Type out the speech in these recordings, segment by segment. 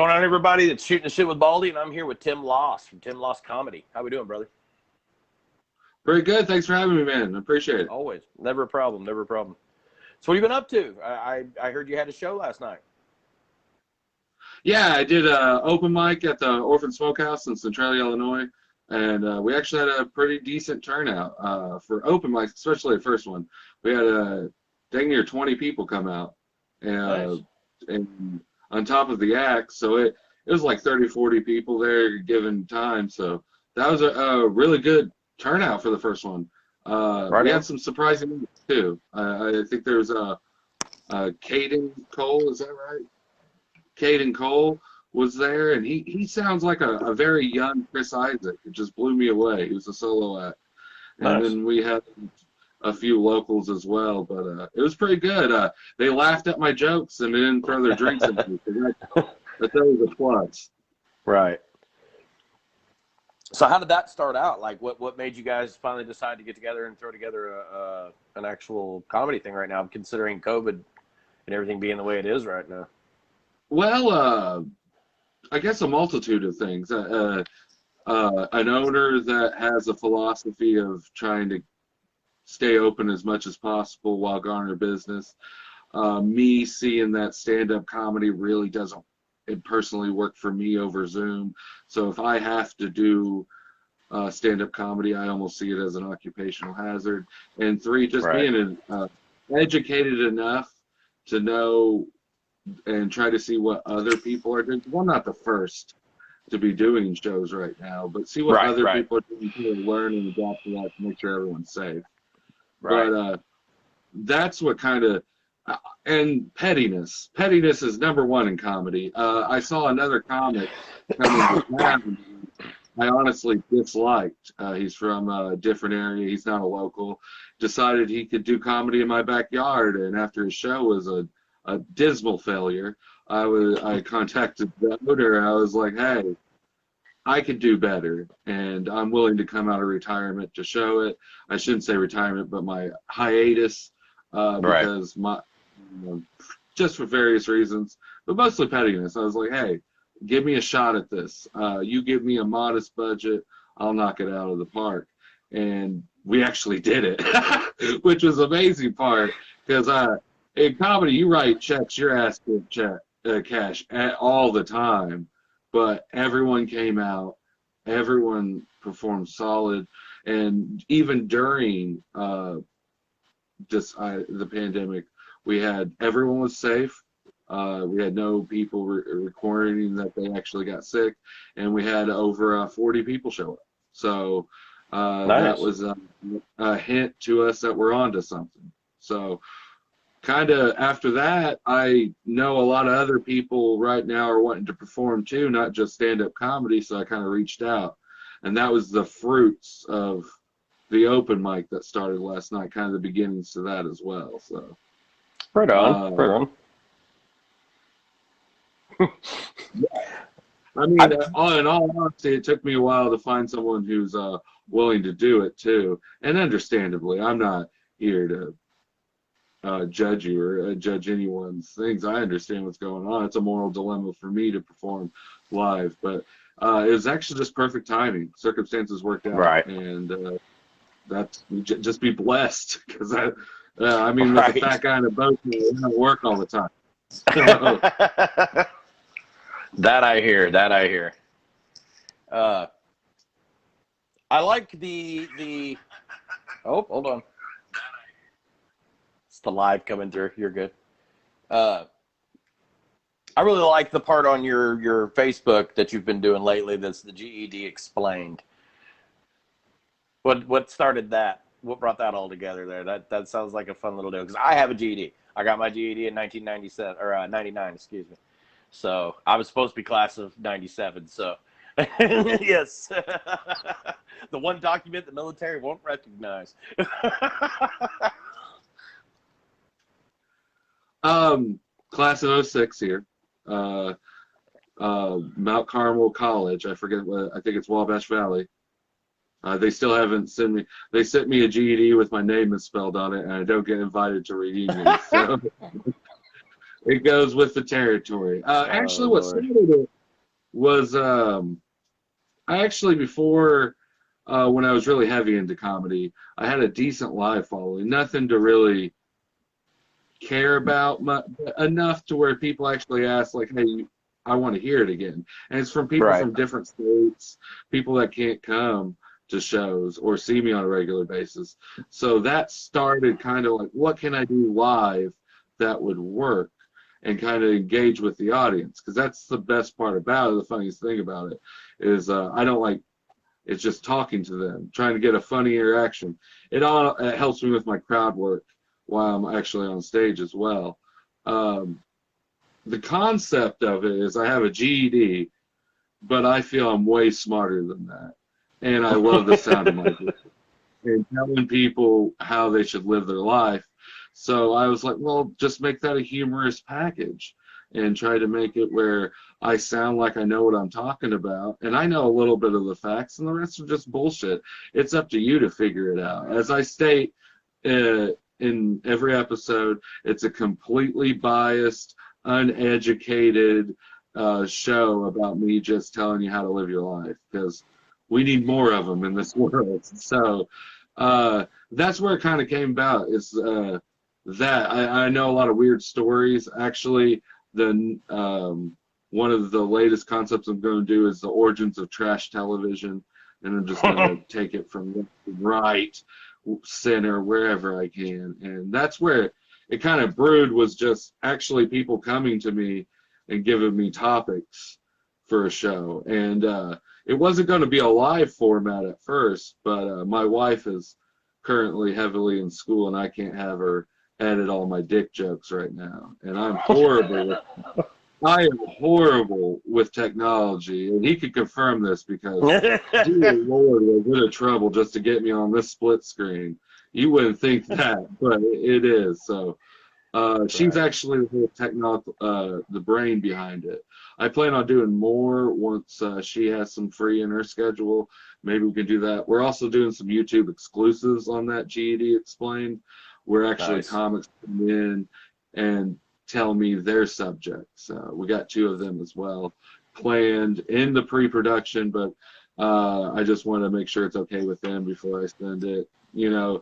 going on, everybody? That's Shooting the Shit with Baldy, and I'm here with Tim Loss from Tim Loss Comedy. How we doing, brother? Very good. Thanks for having me, man. I appreciate it. Always. Never a problem. Never a problem. So what have you been up to? I heard you had a show last night. Yeah, I did an open mic at the Orphan Smokehouse in Centralia, Illinois, and we actually had a pretty decent turnout for open mics, especially the first one. We had dang near 20 people come out, Nice. and on top of the act, so it was like 30, 40 people there given time. So that was a really good turnout for the first one. Right We on. had some surprising ones too. I think there's Caden Cole, is that right? Caden Cole was there, and he sounds like a very young Chris Isaac. It just blew me away. He was a solo act. And Nice. then we had a few locals as well, but it was pretty good. They laughed at my jokes and they didn't throw their drinks at me. That's always a plus. Right. So how did that start out? Like, what made you guys finally decide to get together and throw together an actual comedy thing right now, considering COVID and everything being the way it is right now? Well, I guess a multitude of things. An owner that has a philosophy of trying to stay open as much as possible while garner business. Me seeing that stand-up comedy really doesn't personally work for me over Zoom. So if I have to do stand-up comedy, I almost see it as an occupational hazard. And three, just Right. being educated enough to know and try to see what other people are doing. I'm not the first to be doing shows right now, but see what other Right. people are doing to learn and adapt to that to make sure everyone's safe. Right. But that's what kind of and pettiness. Pettiness is number one in comedy. I saw another comic coming to town I honestly disliked. He's from a different area. He's not a local. Decided he could do comedy in my backyard, and after his show was a dismal failure, I contacted the owner. I was like, hey, I could do better, and I'm willing to come out of retirement to show it. I shouldn't say retirement, but my hiatus, Right. because just for various reasons, but mostly pettiness. I was like, hey, give me a shot at this. You give me a modest budget, I'll knock it out of the park. And we actually did it, which was the amazing part, because in comedy, you write checks, you're asked to cash all the time. But everyone came out, everyone performed solid, and even during the pandemic, everyone was safe. We had no people recording that they actually got sick, and we had over 40 people show up. So Nice. that was a hint to us that we're onto something. So kind of after that, I know a lot of other people right now are wanting to perform too, not just stand-up comedy, so I kind of reached out. And that was the fruits of the open mic that started last night, kind of the beginnings to that as well. So Right on. Right on. I mean, in all honesty, it took me a while to find someone who's willing to do it too. And understandably, I'm not here to judge you or judge anyone's things. I understand what's going on. It's a moral dilemma for me to perform live, but it was actually just perfect timing. Circumstances worked out, Right. And that's just be blessed, because I mean, with Right. the fat guy in a boat, it doesn't work all the time. That I hear. I like the. Oh, hold on. It's the live coming through. You're good. I really like the part on your Facebook that you've been doing lately. That's the GED explained. What started that? What brought that all together there? That sounds like a fun little deal, because I have a GED. I got my GED in 1997 or 99, excuse me. So I was supposed to be class of 97. So yes, the one document the military won't recognize. Class of 06 here. Mount Carmel College. I forget what. I think it's Wabash Valley. They still haven't sent me. They sent me a GED with my name misspelled on it, and I don't get invited to reunions. So It goes with the territory. Actually, what Lord. started it was I actually before when I was really heavy into comedy, I had a decent live following. Nothing to really care about much, enough to where people actually ask, like, "Hey, I want to hear it again." And it's from people Right. from different states, people that can't come to shows or see me on a regular basis. So that started kind of like, what can I do live that would work and kind of engage with the audience? Because that's the best part about it. The funniest thing about it is I don't like it's just talking to them, trying to get a funny interaction. It helps me with my crowd work while I'm actually on stage as well. Um, the concept of it is I have a GED, but I feel I'm way smarter than that. And I love the sound of my voice and telling people how they should live their life. So I was like, well, just make that a humorous package and try to make it where I sound like I know what I'm talking about. And I know a little bit of the facts, and the rest are just bullshit. It's up to you to figure it out. As I state in every episode, it's a completely biased, uneducated show about me just telling you how to live your life, because we need more of them in this world. So that's where it kind of came about. Is that I know a lot of weird stories. Actually, one of the latest concepts I'm going to do is the origins of trash television, and I'm just going to take it from left to right, center, wherever I can. And that's where it kind of brewed, was just actually people coming to me and giving me topics for a show. And it wasn't going to be a live format at first, but my wife is currently heavily in school, and I can't have her edit all my dick jokes right now. And I'm horrible. I am horrible with technology, and he could confirm this because, dear Lord, was it a trouble just to get me on this split screen. You wouldn't think that, but it is. So she's actually the brain behind it. I plan on doing more once she has some free in her schedule. Maybe we can do that. We're also doing some YouTube exclusives on that GED Explained, where actually comics come in and tell me their subjects. We got 2 of them as well planned in the pre-production, but I just want to make sure it's okay with them before I send it. You know,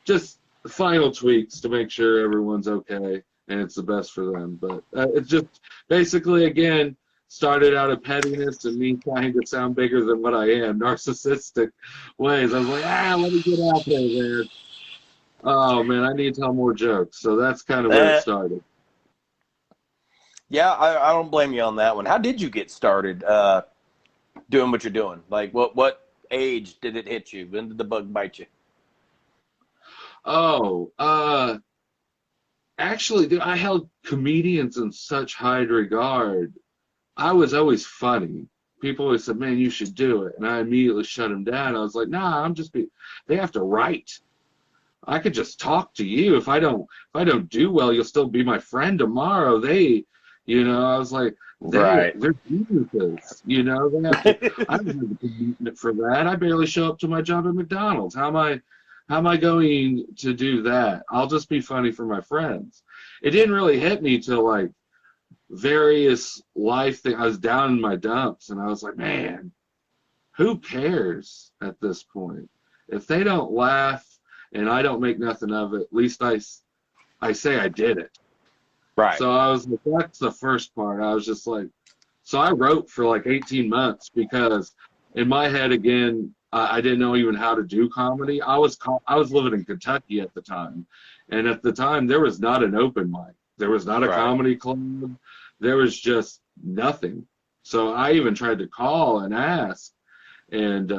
just final tweaks to make sure everyone's okay and it's the best for them. But it's just basically, again, started out of pettiness and me trying to sound bigger than what I am, narcissistic ways. I was like, let me get out there, man. Oh, man, I need to tell more jokes. So that's kind of where it started. Yeah, I don't blame you on that one. How did you get started doing what you're doing? Like, what age did it hit you? When did the bug bite you? Oh, actually, dude, I held comedians in such high regard. I was always funny. People always said, man, you should do it. And I immediately shut them down. I was like, nah, they have to write. I could just talk to you. If I don't do well, you'll still be my friend tomorrow. I was like, they're geniuses. They have to, I don't have a commitment for that. I barely show up to my job at McDonald's. How am I going to do that? I'll just be funny for my friends. It didn't really hit me till like various life things. I was down in my dumps, and I was like, man, who cares at this point? If they don't laugh and I don't make nothing of it, at least I say I did it. Right. So I was like, that's the first part. I was just like, so I wrote for like 18 months because in my head, again, I didn't know even how to do comedy. I was living in Kentucky at the time, and at the time there was not an open mic. There was not a comedy club. There was just nothing. So I even tried to call and ask, and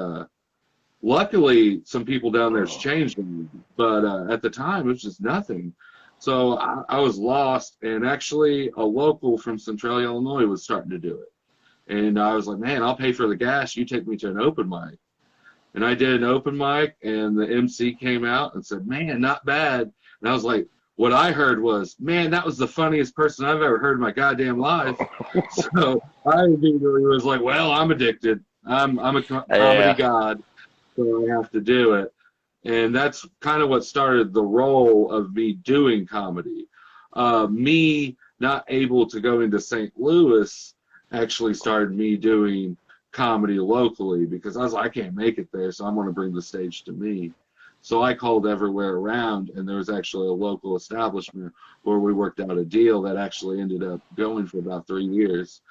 luckily some people down there's changed them. But at the time it was just nothing. So I was lost, and actually a local from Centralia, Illinois was starting to do it. And I was like, man, I'll pay for the gas. You take me to an open mic. And I did an open mic, and the MC came out and said, man, not bad. And I was like, what I heard was, man, that was the funniest person I've ever heard in my goddamn life. So I immediately was like, well, I'm addicted. I'm a comedy god, so I have to do it. And that's kind of what started the role of me doing comedy. Me not able to go into St. Louis actually started me doing comedy locally, because I was like, I can't make it there, so I'm going to bring the stage to me. So I called everywhere around, and there was actually a local establishment where we worked out a deal that actually ended up going for about 3 years,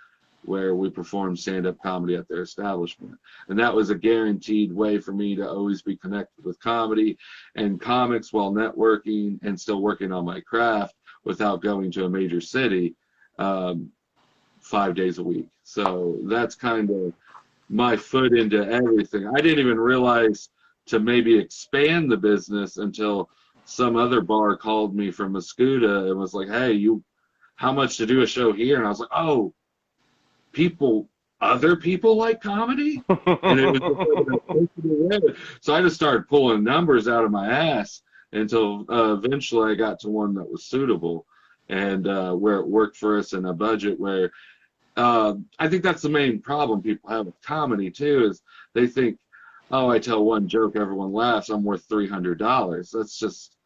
where we performed stand-up comedy at their establishment. And that was a guaranteed way for me to always be connected with comedy and comics while networking and still working on my craft without going to a major city 5 days a week. So that's kind of my foot into everything. I didn't even realize to maybe expand the business until some other bar called me from Mascoutah and was like, hey, how much to do a show here? And I was like, oh, other people like comedy? And it was so I just started pulling numbers out of my ass until eventually I got to one that was suitable and where it worked for us in a budget where I think that's the main problem people have with comedy too, is they think, oh, I tell one joke, everyone laughs, I'm worth $300. That's just,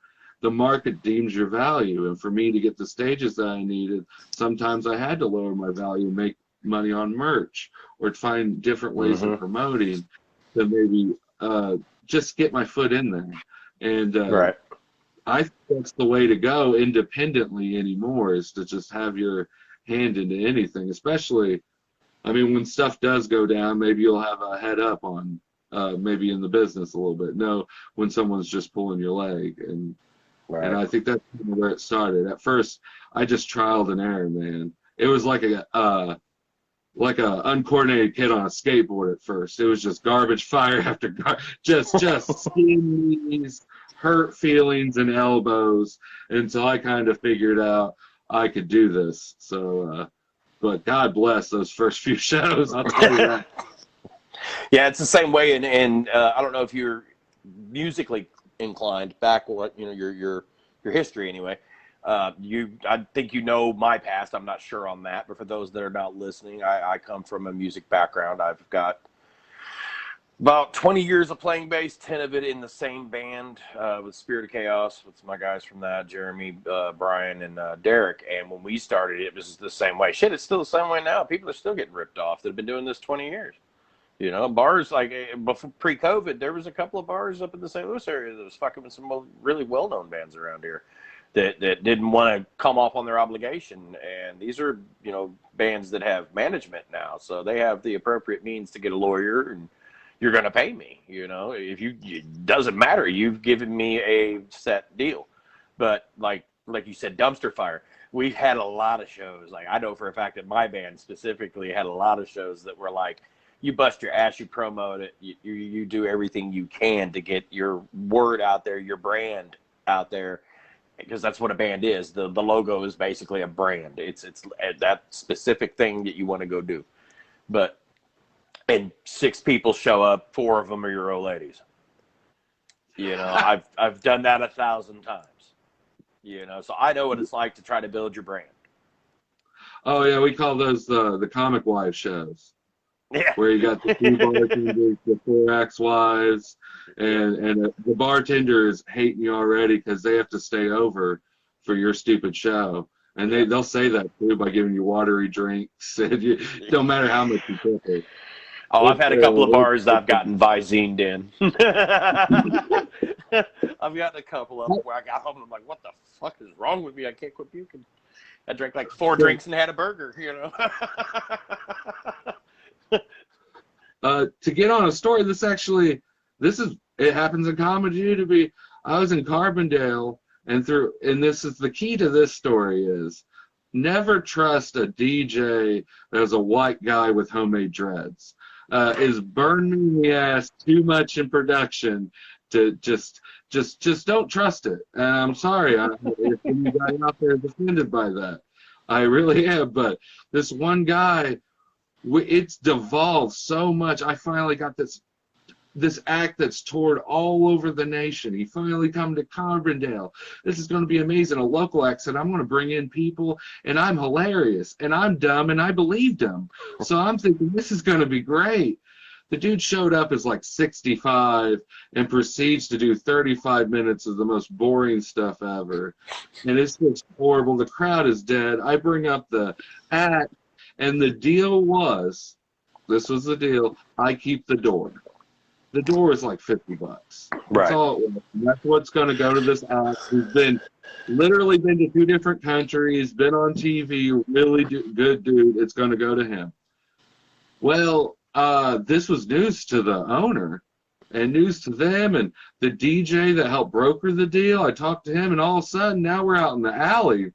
the market deems your value. And for me to get the stages that I needed, sometimes I had to lower my value and make money on merch or to find different ways of promoting to maybe just get my foot in there. And right. I think that's the way to go independently anymore, is to just have your hand into anything, especially, I mean, when stuff does go down, maybe you'll have a head up on maybe in the business a little bit. No, when someone's just pulling your leg. And Right. and I think that's where it started. At first, I just trialed and error, man. It was like a uncoordinated kid on a skateboard at first. It was just garbage fire after just skin knees, hurt feelings, and elbows until I kind of figured out I could do this. So, but God bless those first few shows, I'll tell you that. Yeah, it's the same way, and I don't know if you're musically inclined. Back what your history anyway. I think you know my past. I'm not sure on that, but for those that are not listening, I come from a music background. I've got about 20 years of playing bass, 10 of it in the same band with Spirit of Chaos, with my guys from that, Jeremy, Brian, and Derek. And when we started, it was the same way. Shit, it's still the same way now. People are still getting ripped off that have been doing this 20 years. Bars, like before pre-COVID, there was a couple of bars up in the St. Louis area that was fucking with some really well-known bands around here that didn't want to come off on their obligation. And these are, bands that have management now. So they have the appropriate means to get a lawyer, and you're going to pay me, if it doesn't matter. You've given me a set deal. But like you said, dumpster fire. We've had a lot of shows. Like, I know for a fact that my band specifically had a lot of shows that were like, you bust your ass, you promote it, you do everything you can to get your word out there, your brand out there, because that's what a band is. The logo is basically a brand. It's that specific thing that you want to go do. And 6 people show up, 4 of them are your old ladies. I've done that 1,000 times. So I know what it's like to try to build your brand. Oh yeah, we call those the comic wife shows. Yeah. Where you got the 2 bartenders, the 4 ex-wives, and the bartender is hating you already because they have to stay over for your stupid show. And they'll say that too by giving you watery drinks. And don't matter how much you tip it. Oh, I've had a couple of bars I've gotten Vizined in. I've gotten a couple of them where I got home and I'm like, what the fuck is wrong with me? I can't quit puking. I drank like 4 drinks and had a burger, To get on a story, it happens in comedy. I was in Carbondale, and this is the key to this story is never trust a DJ as a white guy with homemade dreads. Is burning the ass too much in production to just don't trust it. And I'm sorry if any guy out there is offended by that. I really am. But this one guy, it's devolved so much. I finally got this act that's toured all over the nation. He finally come to Carbondale. This is going to be amazing. A local act said, I'm going to bring in people, and I'm hilarious, and I'm dumb, and I believed him. So I'm thinking, this is going to be great. The dude showed up as like 65 and proceeds to do 35 minutes of the most boring stuff ever. And it's just horrible. The crowd is dead. I bring up the act, and the deal was, this was the deal, I keep the door. The door is like $50. That's Right. all it was. And that's what's going to go to this act who's literally been to 2 different countries, been on TV, really good dude. It's going to go to him. Well, this was news to the owner and news to them and the DJ that helped broker the deal. I talked to him, and all of a sudden now we're out in the alley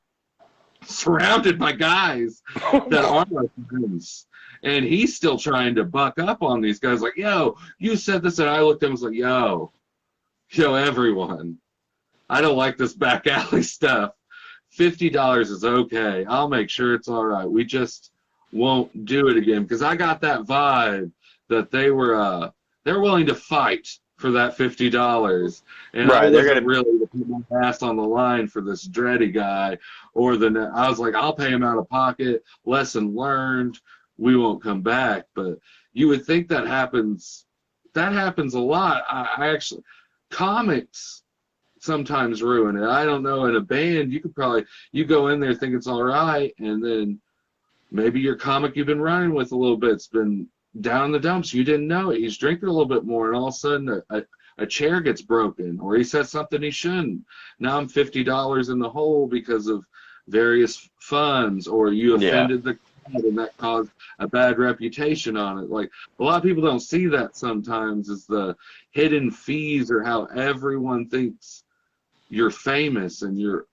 surrounded by guys that aren't our friends. And he's still trying to buck up on these guys like, yo, you said this. And I looked at him and was like, yo, everyone, I don't like this back alley stuff. $50 is okay. I'll make sure it's all right. We just won't do it again, because I got that vibe that they're willing to fight for that $50, and Right, I they're wasn't gonna- really to put my ass on the line for this Dreddy guy, I was like, I'll pay him out of pocket. Lesson learned. We won't come back. But you would think that happens. That happens a lot. I actually, comics sometimes ruin it. I don't know. In a band, you go in there think it's all right, and then maybe your comic you've been running with a little bit's been down in the dumps. You didn't know it. He's drinking a little bit more, and all of a sudden a chair gets broken, or he says something he shouldn't. Now I'm $50 in the hole because of various funds, or you offended the crowd, and that caused a bad reputation on it. Like, a lot of people don't see that sometimes, is the hidden fees, or how everyone thinks you're famous, and you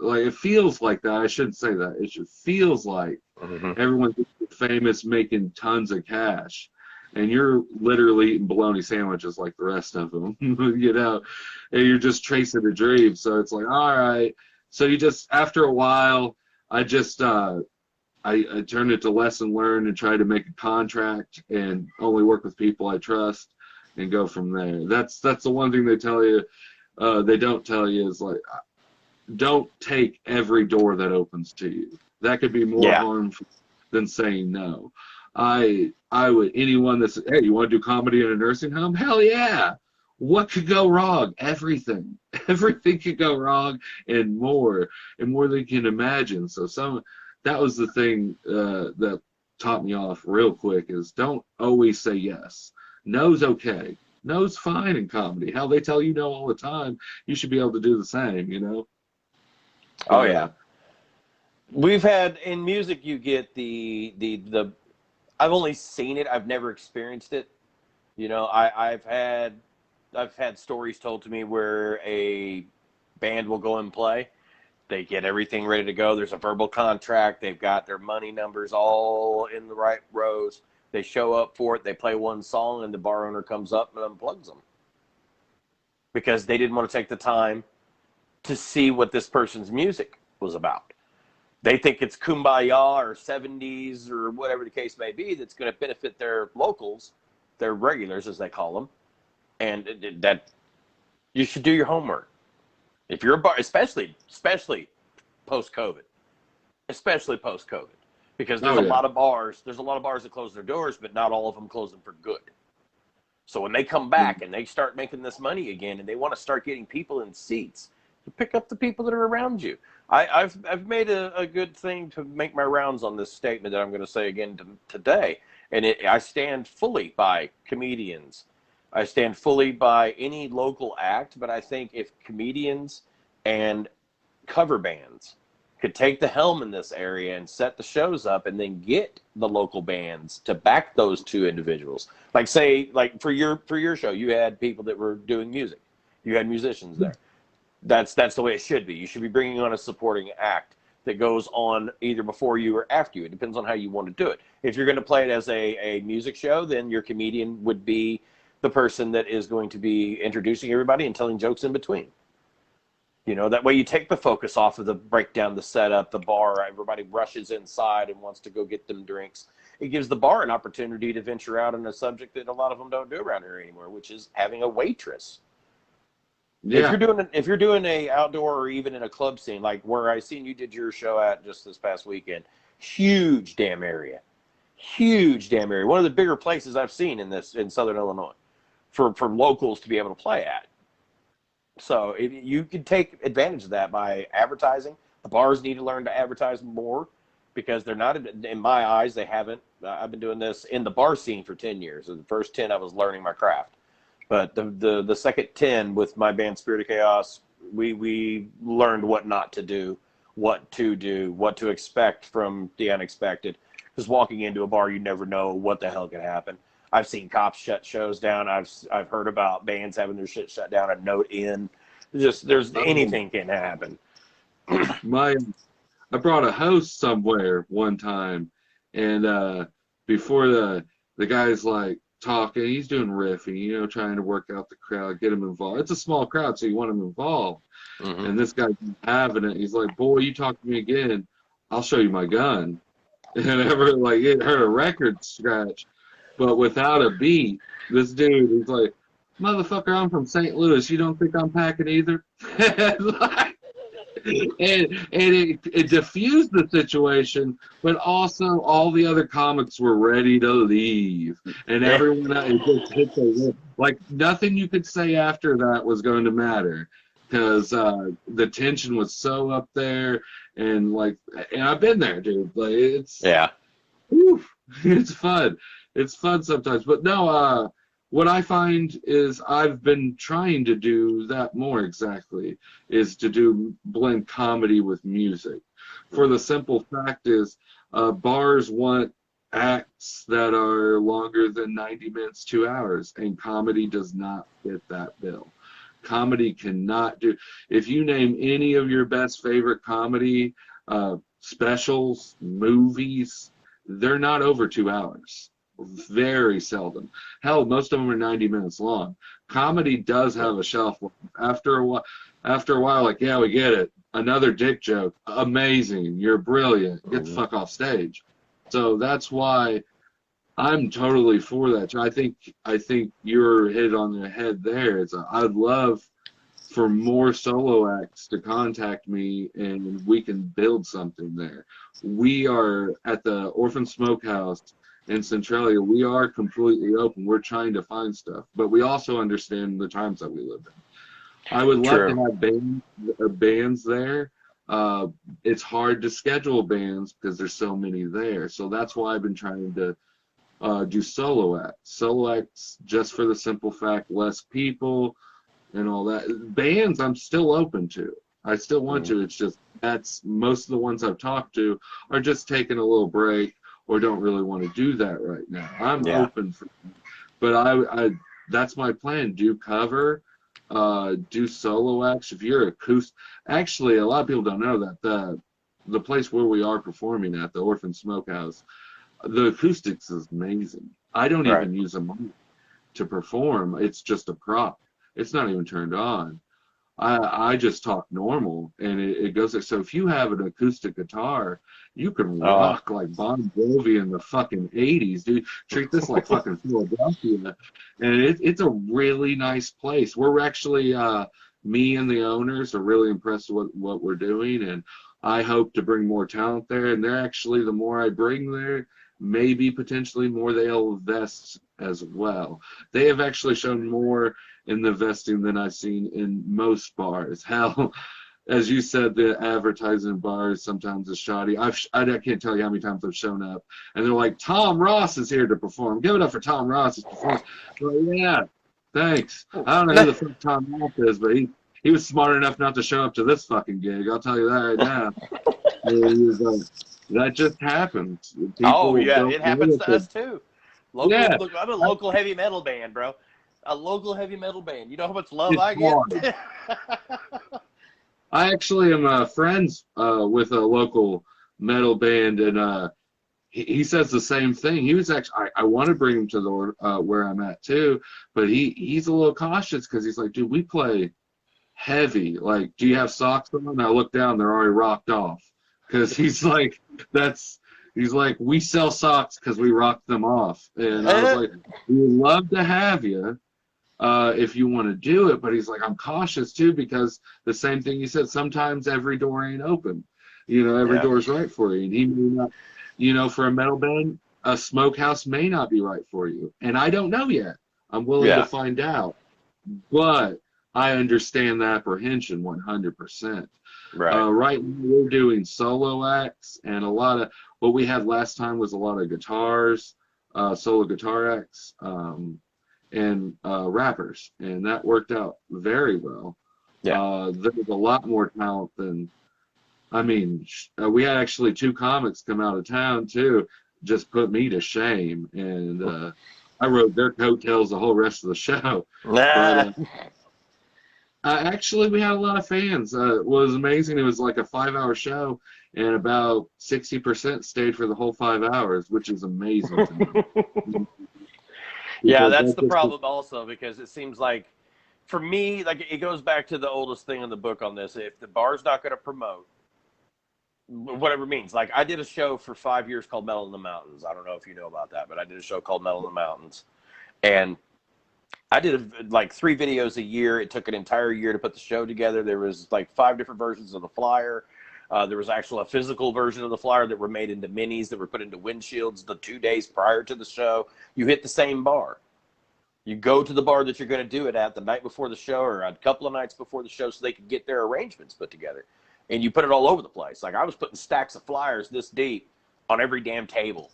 like, it feels like that. I shouldn't say that. It feels like everyone thinks you're famous, making tons of cash, and you're literally eating bologna sandwiches like the rest of them, and you're just chasing a dream. So it's like, all right. So you just, after a while, I turned it to lesson learned and try to make a contract and only work with people I trust and go from there. That's the one thing they tell you. They don't tell you is, like, don't take every door that opens to you. That could be more harmful than saying no. I would, anyone that's, hey, you want to do comedy in a nursing home? Hell yeah. What could go wrong? Everything. Everything could go wrong, and more than you can imagine. So that was the thing that taught me off real quick, is don't always say yes. No's okay. No's fine in comedy. How they tell you no all the time, you should be able to do the same, you know? Oh yeah. We've had, in music, you get the I've only seen it, I've never experienced it. You know, I've had stories told to me where a band will go and play. They get everything ready to go. There's a verbal contract. They've got their money numbers all in the right rows. They show up for it. They play one song, and the bar owner comes up and unplugs them because they didn't want to take the time to see what this person's music was about. They think it's Kumbaya or 70s or whatever the case may be that's going to benefit their locals, their regulars as they call them, and that you should do your homework. If you're a bar, especially post-COVID, because there's a lot of bars that close their doors, but not all of them close them for good. So when they come back and they start making this money again, and they want to start getting people in seats, you pick up the people that are around you. I've made a good thing to make my rounds on this statement that I'm going to say again today, and I stand fully by comedians. I stand fully by any local act, but I think if comedians and cover bands could take the helm in this area and set the shows up, and then get the local bands to back those two individuals. Like, say, like for your show, you had people that were doing music. You had musicians there. That's the way it should be. You should be bringing on a supporting act that goes on either before you or after you. It depends on how you want to do it. If you're going to play it as a music show, then your comedian would be the person that is going to be introducing everybody and telling jokes in between. You know, that way you take the focus off of the breakdown, the setup, the bar. Everybody rushes inside and wants to go get them drinks. It gives the bar an opportunity to venture out on a subject that a lot of them don't do around here anymore, which is having a waitress. Yeah. If you're doing a outdoor or even in a club scene, like where I seen you did your show at just this past weekend, huge damn area. huge damn area. One of the bigger places I've seen in Southern Illinois for locals to be able to play at. So you could take advantage of that by advertising. The bars need to learn to advertise more because they're not, in my eyes, they haven't. I've been doing this in the bar scene for 10 years. The first 10, I was learning my craft. But the second 10 with my band Spirit of Chaos, we learned what not to do, what to expect from the unexpected. Because walking into a bar, you never know what the hell could happen. I've seen cops shut shows down. I've heard about bands having their shit shut down, a note in. There's anything can happen. I brought a host somewhere one time, and before the guy's like talking, he's doing riffing, you know, trying to work out the crowd, get him involved. It's a small crowd, so you want him involved. Mm-hmm. And this guy's having it. He's like, "Boy, you talk to me again, I'll show you my gun." And ever like it heard a record scratch, but without a beat. This dude, he's like, "Motherfucker, I'm from St. Louis. You don't think I'm packing either?" And it diffused the situation, but also all the other comics were ready to leave, and everyone it just hit like nothing you could say after that was going to matter, because the tension was so up there, and I've been there, dude. Like it's whew, it's fun. It's fun sometimes, but no. What I find is I've been trying to do that more exactly, is to blend comedy with music. For the simple fact is, bars want acts that are longer than 90 minutes, 2 hours, and comedy does not fit that bill. Comedy cannot do, if you name any of your best favorite comedy specials, movies, they're not over 2 hours. Very seldom. Hell, most of them are 90 minutes long. Comedy does have a shelf life. After a while, like, yeah, we get it. Another dick joke. Amazing. You're brilliant. Get the fuck off stage. So that's why I'm totally for that. I think you're hit on the head there. I'd love for more solo acts to contact me and we can build something there. We are at the Orphan Smokehouse in Centralia. We are completely open. We're trying to find stuff, but we also understand the times that we live in. I would love to have bands there. It's hard to schedule bands because there's so many there. So that's why I've been trying to do solo acts. Solo acts just for the simple fact, less people and all that. Bands I'm still open to. I still want to. It's just that's most of the ones I've talked to are just taking a little break or don't really want to do that right now. I'm open for, but I that's my plan. Do cover, do solo acts. If you're acoustic, actually, a lot of people don't know that the place where we are performing at, the Orphan Smokehouse, the acoustics is amazing. I don't even use a mic to perform. It's just a prop. It's not even turned on. I just talk normal, and it goes there. So if you have an acoustic guitar, you can rock like Bon Jovi in the fucking 80s, dude. Treat this like fucking Philadelphia. And it's a really nice place. We're actually, me and the owners are really impressed with what we're doing, and I hope to bring more talent there. And they're actually, the more I bring there, maybe potentially more they'll invest as well. They have actually shown more in the vesting than I've seen in most bars. Hell, as you said, the advertising bars sometimes is shoddy. I can't tell you how many times I've shown up and they're like, Tom Ross is here to perform. Give it up for Tom Ross's performance. Well, yeah, thanks. I don't know who the fuck Tom Ross is, but he was smart enough not to show up to this fucking gig. I'll tell you that right now. That just happens. People it happens to us too. Look, I'm a local heavy metal band, bro. A local heavy metal band. You know how much love I get? I actually am friends with a local metal band, and he says the same thing. He was actually, I want to bring him to the where I'm at too, but he's a little cautious because he's like, dude, we play heavy. Like, do you have socks on? And I look down, they're already rocked off. Because he's like, we sell socks because we rock them off. And I was like, we would love to have you if you want to do it. But he's like, I'm cautious too, because the same thing you said, sometimes every door ain't open. You know, every door's right for you. And he may not, you know, for a metal band, a smokehouse may not be right for you. And I don't know yet. I'm willing to find out. But I understand the apprehension 100%. Right. Right now we're doing solo acts, and a lot of what we had last time was a lot of guitars, solo guitar acts, and rappers, and that worked out very well. There was a lot more talent than, I mean, we had actually 2 comics come out of town too, just put me to shame, and I rode their coattails the whole rest of the show. But, actually, we had a lot of fans. It was amazing. It was like a 5-hour show, and about 60% stayed for the whole 5 hours, which is amazing to me. Yeah, that's the problem also, because it seems like, for me, like, it goes back to the oldest thing in the book on this. If the bar's not going to promote, whatever it means. Like, I did a show for 5 years called Metal in the Mountains. I don't know if you know about that, but I did a show called Metal in the Mountains. And I did like 3 videos a year. It took an entire year to put the show together. There was like 5 different versions of the flyer. There was actually a physical version of the flyer that were made into minis that were put into windshields the 2 days prior to the show. You hit the same bar. You go to the bar that you're going to do it at the night before the show, or a couple of nights before the show, so they could get their arrangements put together. And you put it all over the place. Like, I was putting stacks of flyers this deep on every damn table.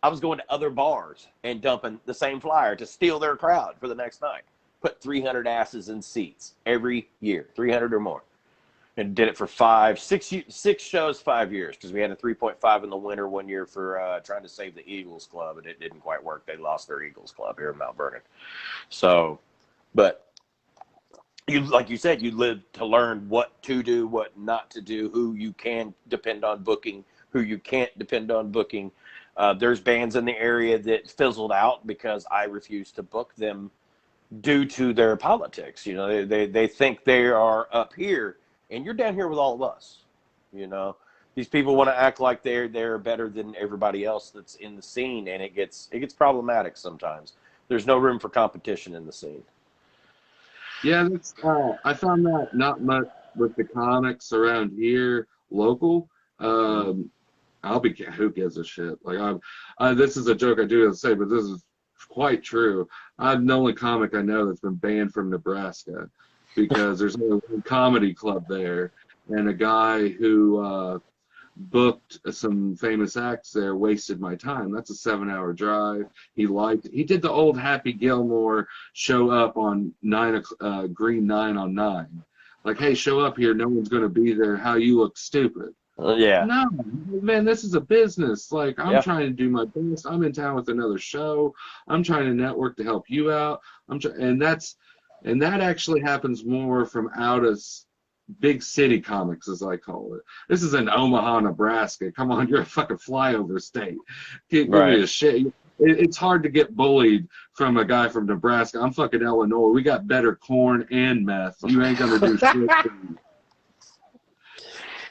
I was going to other bars and dumping the same flyer to steal their crowd for the next night. Put 300 asses in seats every year, 300 or more. And did it for 6 shows, 5 years, because we had a 3.5 in the winter one year for trying to save the Eagles Club, and it didn't quite work. They lost their Eagles Club here in Mount Vernon. So, but you, like you said, you live to learn what to do, what not to do, who you can depend on booking, who you can't depend on booking. There's bands in the area that fizzled out because I refused to book them due to their politics. You know, they think they are up here, and you're down here with all of us. You know, these people want to act like they're better than everybody else that's in the scene, and it gets problematic sometimes. There's no room for competition in the scene. Yeah, that's I found that not much with the comics around here local. Who gives a shit? Like, this is a joke I do have to say, but this is quite true. I'm the only comic I know that's been banned from Nebraska because there's only one comedy club there, and a guy who booked some famous acts there wasted my time. That's a 7-hour drive. He did the old Happy Gilmore show up on Green 9 on 9. Like, hey, show up here. No one's going to be there. How you look stupid. Yeah. No, man, this is a business. Like, I'm trying to do my best. I'm in town with another show. I'm trying to network to help you out. And that actually happens more from out of big city comics, as I call it. This is in Omaha, Nebraska. Come on, you're a fucking flyover state. Give me a shit. It's hard to get bullied from a guy from Nebraska. I'm fucking Illinois. We got better corn and meth. You ain't gonna do shit.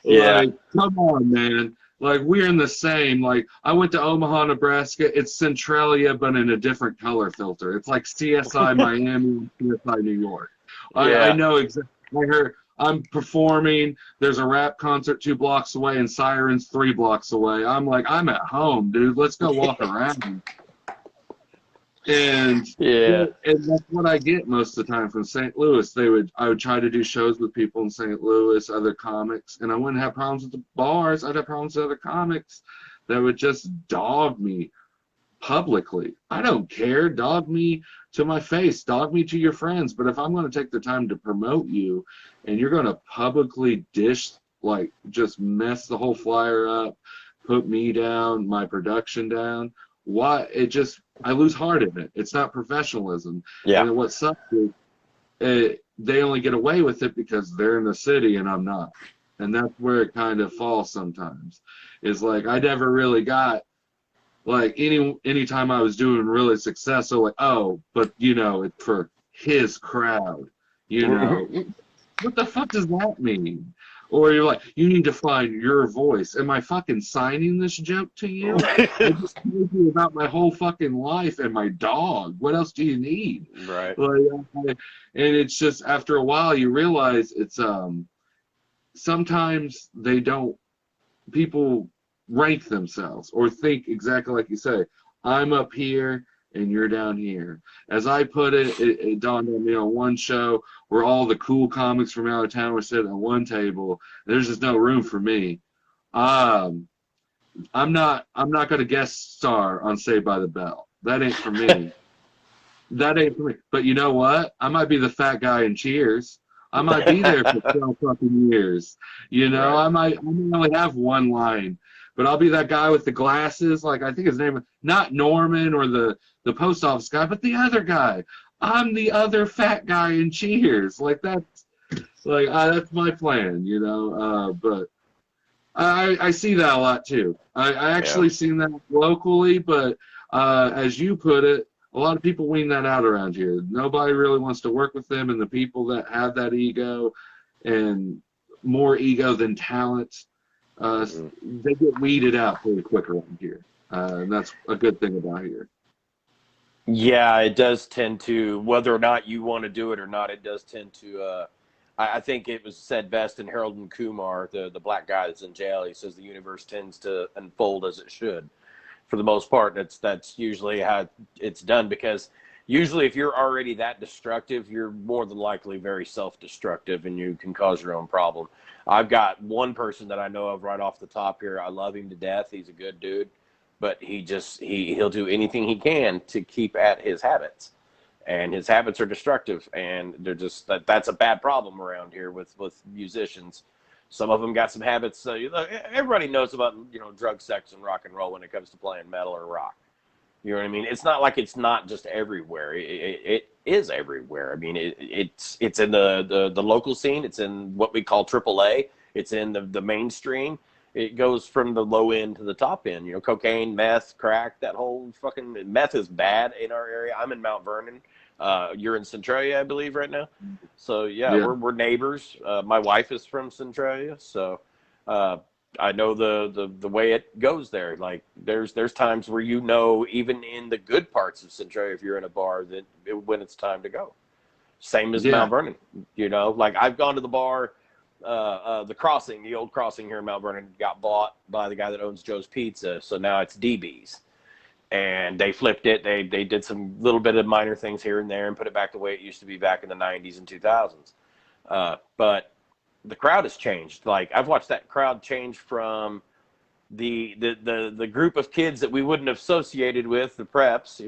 Yeah. Like, come on, man. Like, we're in the same. Like, I went to Omaha, Nebraska. It's Centralia, but in a different color filter. It's like CSI Miami, CSI New York. I know exactly. I'm performing. There's a rap concert 2 blocks away and sirens 3 blocks away. I'm like, I'm at home, dude. Let's go walk around. And and that's what I get most of the time from St. Louis. I would try to do shows with people in St. Louis, other comics, and I wouldn't have problems with the bars. I'd have problems with other comics that would just dog me publicly. I don't care. Dog me to my face. Dog me to your friends. But if I'm going to take the time to promote you and you're going to publicly just mess the whole flyer up, put me down, my production down, I lose heart in it. It's not professionalism. Yeah. And what sucks is they only get away with it because they're in the city and I'm not. And that's where it kind of falls sometimes. Is like, I never really got, like, anytime I was doing really successful, like, oh, but, you know, it's for his crowd, you know. What the fuck does that mean? Or you're like, you need to find your voice. Am I fucking signing this joke to you? I just told you about my whole fucking life and my dog. What else do you need? Right. Like, and it's just, after a while, you realize it's, sometimes people rank themselves or think exactly like you say. I'm up here and you're down here. As I put it, it dawned on me on one show where all the cool comics from out of town were sitting on one table. There's just no room for me. I'm not going to guest star on Saved by the Bell. That ain't for me. That ain't for me. But you know what? I might be the fat guy in Cheers. I might be there for 12 fucking years. You know, Right. I might only have one line, but I'll be that guy with the glasses. Like, I think his name is not Norman or the post office guy, but the other guy. I'm the other fat guy in Cheers. Like, that's my plan, you know. But I see that a lot too. I actually seen that locally, but as you put it, a lot of people wean that out around here. Nobody really wants to work with them, and the people that have that ego and more ego than talent, they get weeded out pretty quick around here. And that's a good thing about here. Yeah, it does tend to, whether or not you want to do it or not, it does tend to. I think it was said best in Harold and Kumar, the black guy that's in jail. He says the universe tends to unfold as it should, for the most part. That's usually how it's done, because usually if you're already that destructive, you're more than likely very self-destructive, and you can cause your own problem. I've got one person that I know of right off the top here. I love him to death. He's a good dude, but he'll do anything he can to keep at his habits, and his habits are destructive, and they're just that's a bad problem around here with musicians. Some of them got some habits. Everybody knows about drug, sex, and rock and roll when it comes to playing metal or rock. You know what I mean? It's not like it's not just everywhere. It is everywhere. I mean, it's in the local scene. It's in what we call AAA. It's in the mainstream. It goes from the low end to the top end. Cocaine, meth, crack. That whole fucking meth is bad in our area. I'm in Mount Vernon. You're in Centralia, I believe, right now. So yeah. We're neighbors. My wife is from Centralia, so I know the way it goes there. Like there's times where even in the good parts of Centralia, if you're in a bar, when it's time to go. Same as Mount Vernon. Like I've gone to the bar. The Crossing, the old Crossing here in Mount Vernon, got bought by the guy that owns Joe's Pizza, so now it's DB's. And they flipped it. They did some little bit of minor things here and there and put it back the way it used to be back in the 90s and 2000s. But the crowd has changed. Like I've watched that crowd change from the group of kids that we wouldn't have associated with, the preps.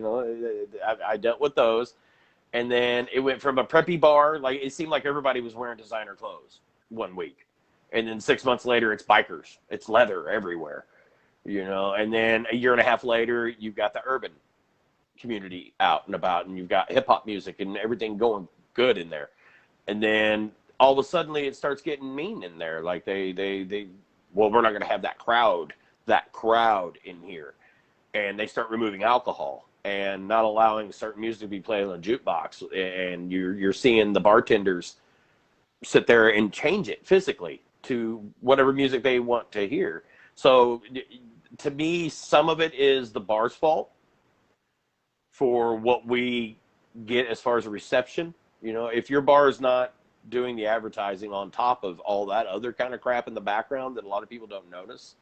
I dealt with those. And then it went from a preppy bar, like it seemed like everybody was wearing designer clothes one week. And then 6 months later, it's bikers. It's leather everywhere. And then a year and a half later, you've got the urban community out and about, and you've got hip hop music and everything going good in there. And then all of a sudden, it starts getting mean in there. Like we're not going to have that crowd in here. And they start removing alcohol and not allowing certain music to be played on a jukebox. And you're seeing the bartenders sit there and change it physically to whatever music they want to hear. So to me, some of it is the bar's fault for what we get as far as a reception. If your bar is not doing the advertising on top of all that other kind of crap in the background that a lot of people don't notice.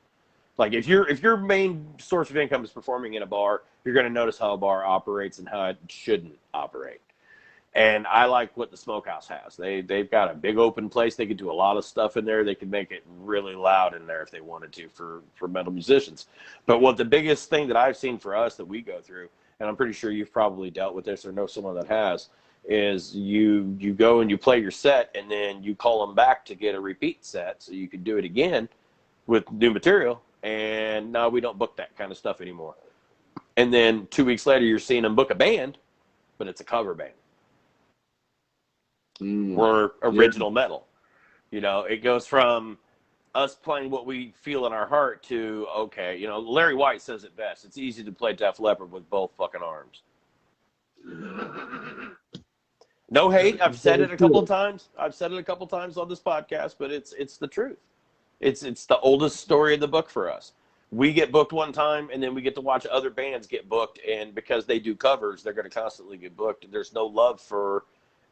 Like if your main source of income is performing in a bar, you're going to notice how a bar operates and how it shouldn't operate. And I like what the Smokehouse has. They've got a big open place. They could do a lot of stuff in there. They could make it really loud in there if they wanted to for metal musicians. But what the biggest thing that I've seen for us that we go through, and I'm pretty sure you've probably dealt with this or know someone that has, is you go and you play your set, and then you call them back to get a repeat set so you can do it again with new material. And now we don't book that kind of stuff anymore. And then 2 weeks later, you're seeing them book a band, but it's a cover band. We're original metal. It goes from us playing what we feel in our heart to, okay, Larry White says it best. It's easy to play Def Leppard with both fucking arms. No hate. I've said it a couple of times. on this podcast, but it's the truth. It's the oldest story in the book for us. We get booked one time, and then we get to watch other bands get booked, and because they do covers, they're going to constantly get booked. There's no love for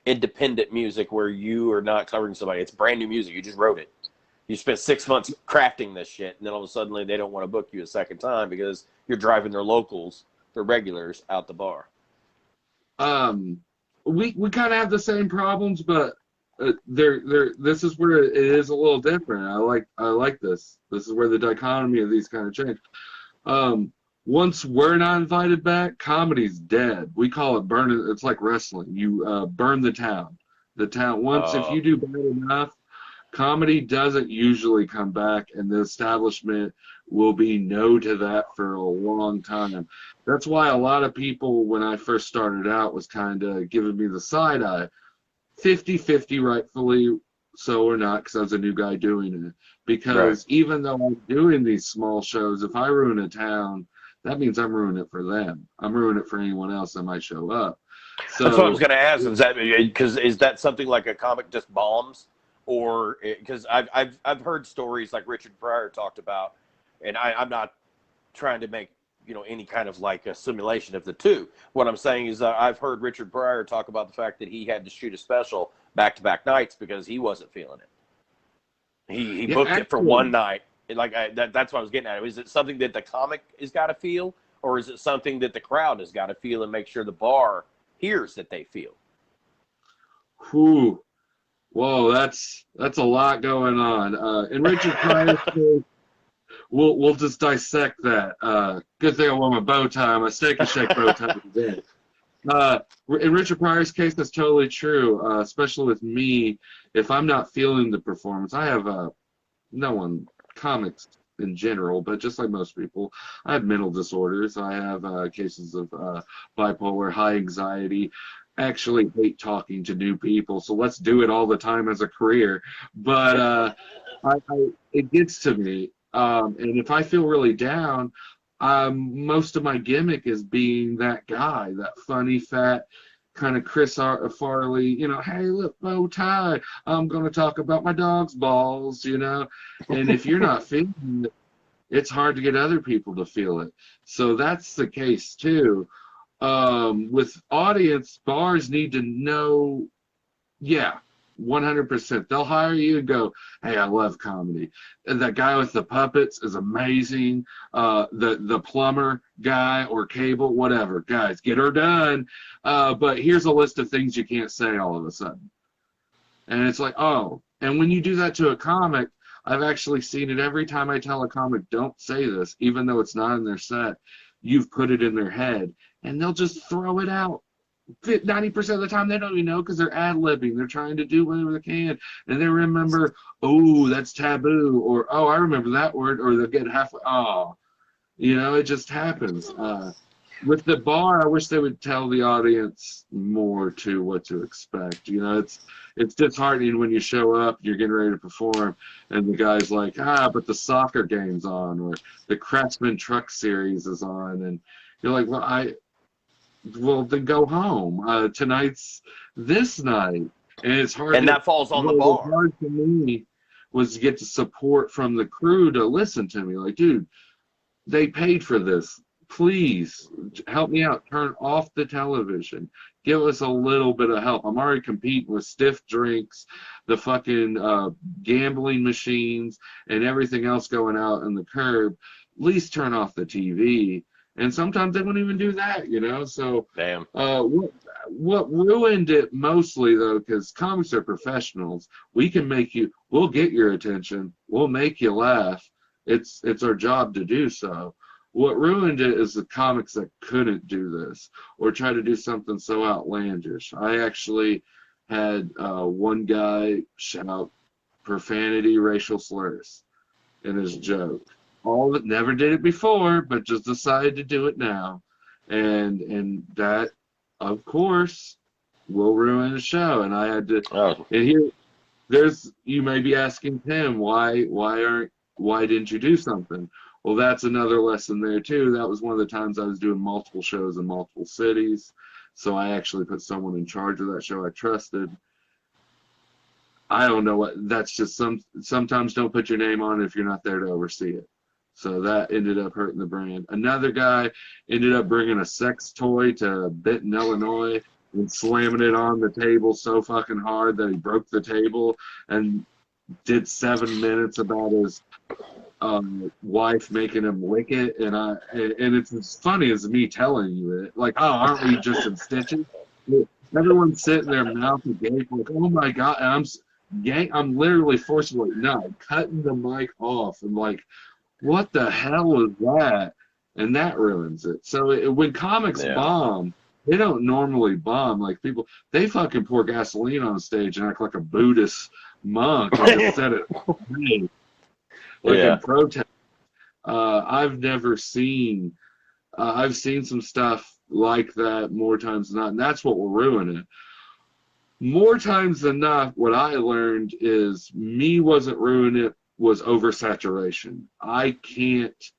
independent music where you are not covering somebody. It's brand new music. You just wrote it. You spent 6 months crafting this shit, and then all of a sudden they don't want to book you a second time because you're driving their locals, their regulars, out the bar. We kind of have the same problems, but this is where it is a little different. I like this. This is where the dichotomy of these kind of change. Once we're not invited back, comedy's dead. We call it burn. It's like wrestling. You burn the town. The town. Once if you do bad enough, comedy doesn't usually come back, and the establishment will be no to that for a long time. That's why a lot of people, when I first started out, was kind of giving me the side eye. 50-50, rightfully so or not, because I was a new guy doing it. Because even though I'm doing these small shows, if I ruin a town, that means I'm ruining it for them. I'm ruining it for anyone else that might show up. So, that's what I was going to ask. Is that something like a comic just bombs? Or because I've heard stories like Richard Pryor talked about, and I'm not trying to make any kind of like a simulation of the two. What I'm saying is I've heard Richard Pryor talk about the fact that he had to shoot a special back-to-back nights because he wasn't feeling it. He booked it for one night. That's what I was getting at. Is it something that the comic has got to feel, or is it something that the crowd has got to feel and make sure the bar hears that they feel? Whew. Whoa, that's a lot going on. In Richard Pryor's case, we'll just dissect that. Good thing I wore my bow tie. My Steak and Shake bow tie today. In Richard Pryor's case, that's totally true. Especially with me, if I'm not feeling the performance, I have comics in general, but just like most people, I have mental disorders. I have cases of bipolar, high anxiety. Actually hate talking to new people, so let's do it all the time as a career. But it gets to me, and if I feel really down, most of my gimmick is being that guy, that funny, fat, kind of Chris Farley, hey, look, bow tie, I'm going to talk about my dog's balls, and if you're not feeling it, it's hard to get other people to feel it. So that's the case, too. With audience, bars need to know, 100%. They'll hire you and go, hey, I love comedy. And that guy with the puppets is amazing. The plumber guy or cable, whatever. Guys, get her done. But here's a list of things you can't say all of a sudden. And it's like, oh. And when you do that to a comic, I've actually seen it every time I tell a comic, don't say this, even though it's not in their set. You've put it in their head. And they'll just throw it out. 90% of the time, they don't even know because they're ad-libbing. They're trying to do whatever they can. And they remember, oh, that's taboo. Or, oh, I remember that word. Or they'll get halfway, oh. It just happens. With the bar, I wish they would tell the audience more to what to expect. It's disheartening when you show up, you're getting ready to perform, and the guy's like, but the soccer game's on, or the Craftsman Truck Series is on, and you're like, well, then go home. Tonight's this night, and it's hard. And that falls on the bar. Hard for me was to get the support from the crew to listen to me. Like, dude, they paid for this. Please help me out. Turn off the television. Give us a little bit of help. I'm already competing with stiff drinks, the fucking gambling machines, and everything else going out on the curb. At least turn off the TV. And sometimes they won't even do that, So, damn. What ruined it mostly, though, because comics are professionals. We'll get your attention. We'll make you laugh. It's our job to do so. What ruined it is the comics that couldn't do this or try to do something so outlandish. I actually had one guy shout profanity, racial slurs in his joke. All that never did it before, but just decided to do it now, and that, of course, will ruin the show. And I had to. Oh. And you may be asking Tim, why didn't you do something? Well, that's another lesson there too. That was one of the times I was doing multiple shows in multiple cities, so I actually put someone in charge of that show I trusted. I don't know what. That's just sometimes don't put your name on it if you're not there to oversee it. So that ended up hurting the brand. Another guy ended up bringing a sex toy to Benton, Illinois, and slamming it on the table so fucking hard that he broke the table. And did 7 minutes about his wife making him lick it, and it's as funny as me telling you it. Like, oh, aren't we just in stitches? Everyone's sitting there mouth agape, like, oh my god, and I'm literally forcibly cutting the mic off, and like, what the hell was that? And that ruins it. So when comics bomb, they don't normally bomb. Like people, they fucking pour gasoline on stage and act like a Buddhist monk and just set it free, like in protest. I've never seen. I've seen some stuff like that more times than not, and that's what will ruin it. More times than not, what I learned is me wasn't ruining it, was oversaturation. I can't.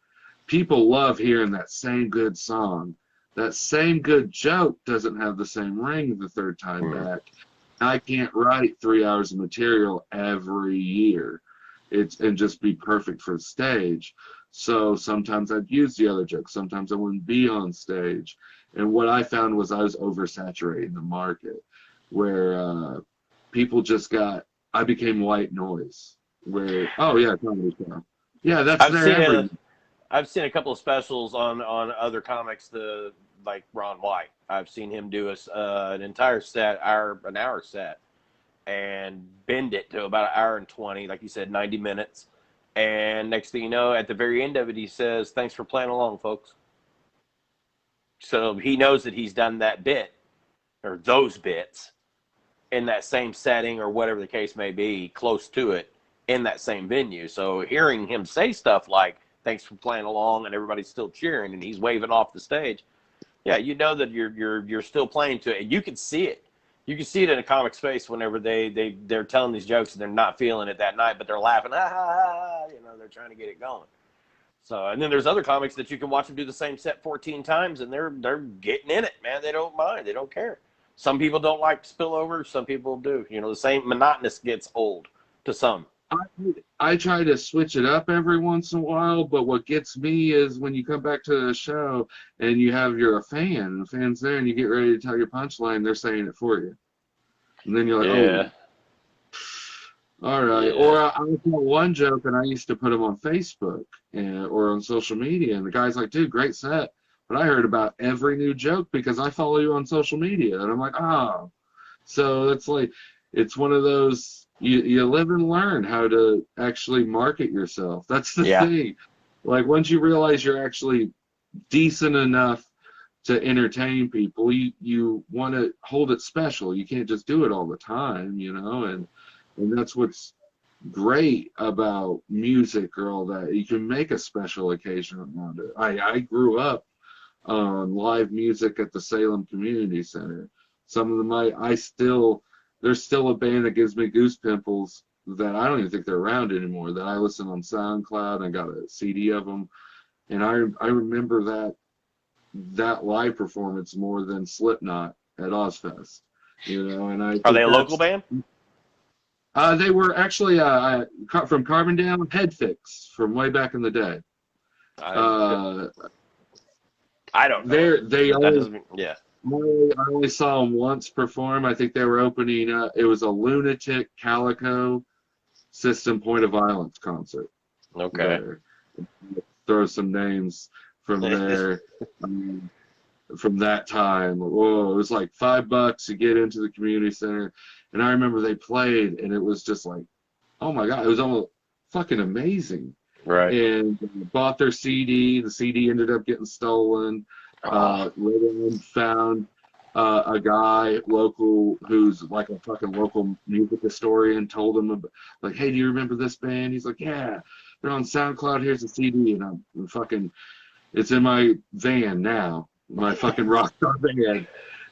People love hearing that same good song. That same good joke doesn't have the same ring the third time back. I can't write 3 hours of material every year. And just be perfect for the stage. So sometimes I'd use the other jokes. Sometimes I wouldn't be on stage. And what I found was I was oversaturating the market, where people just I became white noise. Where, oh yeah, comedy show. Yeah, that's I've seen a couple of specials on other comics, like Ron White. I've seen him do an entire set, an hour set, and bend it to about 1 hour and 20, like you said, 90 minutes. And next thing you know, at the very end of it, he says, "Thanks for playing along, folks." So he knows that he's done that bit, or those bits, in that same setting or whatever the case may be, close to it, in that same venue. So hearing him say stuff like, "Thanks for playing along," and everybody's still cheering and he's waving off the stage, yeah, you know that you're still playing to it. And you can see it. You can see it in a comic's face whenever they're telling these jokes and they're not feeling it that night, but they're laughing, ha ha ha, they're trying to get it going. So, and then there's other comics that you can watch them do the same set 14 times and they're getting in it, man. They don't mind. They don't care. Some people don't like spillover. Some people do. The same monotonous gets old to some. I try to switch it up every once in a while, but what gets me is when you come back to the show and you have a fan, and the fan's there, and you get ready to tell your punchline, they're saying it for you. And then you're like, oh, all right. Yeah. Or I would tell one joke, and I used to put them on Facebook or on social media, and the guy's like, dude, great set. But I heard about every new joke because I follow you on social media. And I'm like, oh. So it's like, it's one of those, you live and learn how to actually market yourself. That's the thing. Like, once you realize you're actually decent enough to entertain people, you want to hold it special. You can't just do it all the time, and that's what's great about music or all that. You can make a special occasion around it. I grew up on live music at the Salem Community Center. Some of them there's still a band that gives me goose pimples that I don't even think they're around anymore, that I listen on SoundCloud. I got a CD of them, and I remember that live performance more than Slipknot at Ozfest, and Are they a local band? They were actually from Carbondale, Headfix from way back in the day. I don't know. I only saw them once perform. I think they were opening it was a Lunatic Calico System Point of Violence concert. Okay. Throw some names from there. From that time. Whoa, it was like $5 to get into the community center. And I remember they played, and it was just like, oh my God, it was almost fucking amazing. Right. And bought their CD. The CD ended up getting stolen. Later on found a guy local who's like a fucking local music historian, told him, like, hey, do you remember this band? He's like, yeah, they're on SoundCloud. Here's the CD. And I'm fucking, it's in my van now. My fucking rock star band.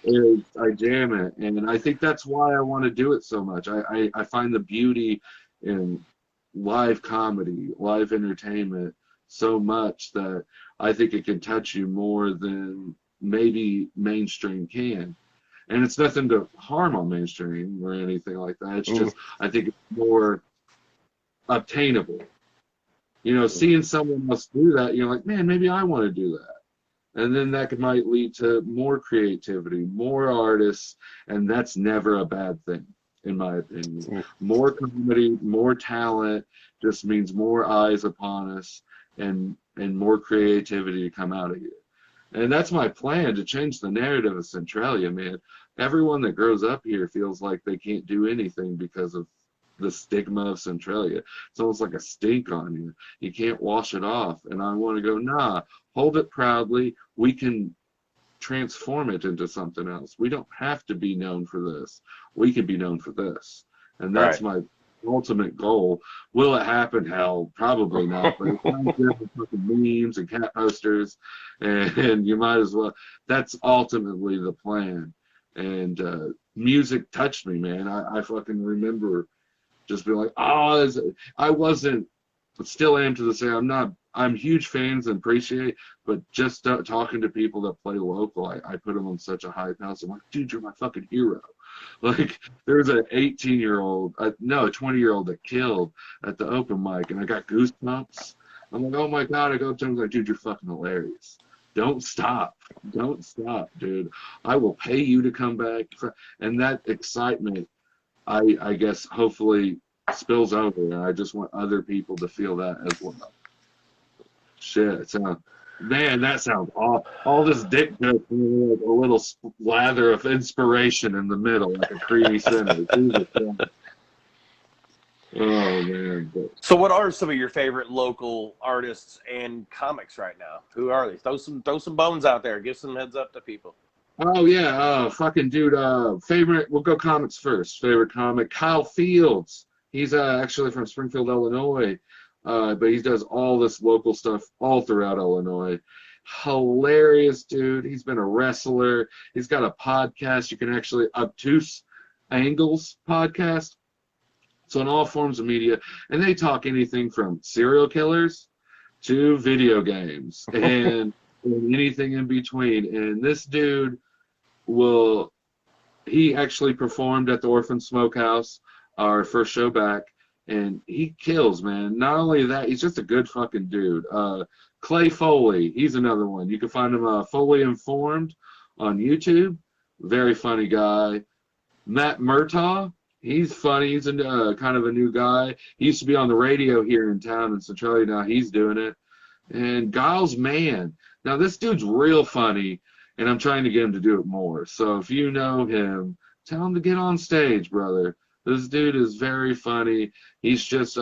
I jam it, and I think that's why I want to do it so much. I find the beauty in live comedy, live entertainment so much that I think it can touch you more than maybe mainstream can. And it's nothing to harm on mainstream or anything like that. It's just, I think it's more obtainable. Seeing someone else do that, you're like, man, maybe I want to do that. And then that might lead to more creativity, more artists, and that's never a bad thing. in my opinion. More comedy, more talent just means more eyes upon us and more creativity to come out of here. And that's my plan, to change the narrative of Centralia, man. Everyone that grows up here feels like they can't do anything because of the stigma of Centralia. It's almost like a stink on you. You can't wash it off. And I want to go, nah, hold it proudly. We can transform it into something else. We don't have to be known for this. We can be known for this. And that's my ultimate goal. Will it happen? Hell, probably not. But it's not good with fucking memes and cat posters, and you might as well. That's ultimately the plan. And music touched me, man. I fucking remember just being like, oh, I wasn't, but still am to this day. I'm huge fans and appreciate, but just talking to people that play local, I put them on such a high pedestal. I'm like, dude, you're my fucking hero. Like, there's an 18-year-old, no, a 20-year-old that killed at the open mic, and I got goosebumps. I'm like, oh my God, I go up to him like, dude, you're fucking hilarious. Don't stop. Don't stop, dude. I will pay you to come back. And that excitement, I guess, hopefully spills over, and I just want other people to feel that as well. Shit, man, that sounds awful. All this dick joke, like a little lather of inspiration in the middle, like a creamy center. Oh man. So what are some of your favorite local artists and comics right now? Who are they? Throw some bones out there. Give some heads up to people. Oh yeah, fucking dude. Favorite. We'll go comics first. Favorite comic, Kyle Fields. He's actually from Springfield, Illinois, but he does all this local stuff all throughout Illinois. Hilarious dude. He's been a wrestler. He's got a podcast. You can actually Obtuse Angles podcast. So in all forms of media, and they talk anything from serial killers to video games and anything in between. And this dude he actually performed at the Orphan Smokehouse, our first show back, and he kills, man. Not only that, he's just a good fucking dude. Clay Foley, he's another one. You can find him Foley Informed on YouTube. Very funny guy. Matt Murtaugh. He's funny. He's kind of a new guy. He used to be on the radio here in town in Centralia. Now he's doing it. And Giles Mann. Now this dude's real funny, and I'm trying to get him to do it more. So if you know him, tell him to get on stage, brother. This dude is very funny. He's just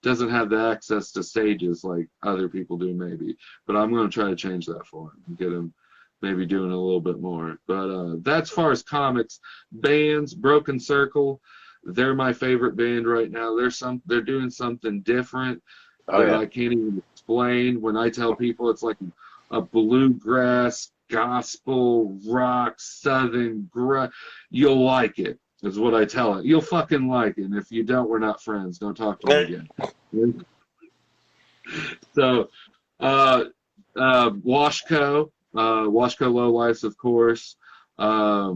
doesn't have the access to stages like other people do, maybe. But I'm going to try to change that for him and get him maybe doing a little bit more. But that's as far as comics. Bands, Broken Circle, they're my favorite band right now. They're doing something different that I can't even explain. When I tell people it's like a bluegrass, gospel, rock, southern, you'll like it, is what I tell it. You'll fucking like it. And if you don't, we're not friends. Don't talk to me again. So, Washco. Washco Lowlifes, of course. I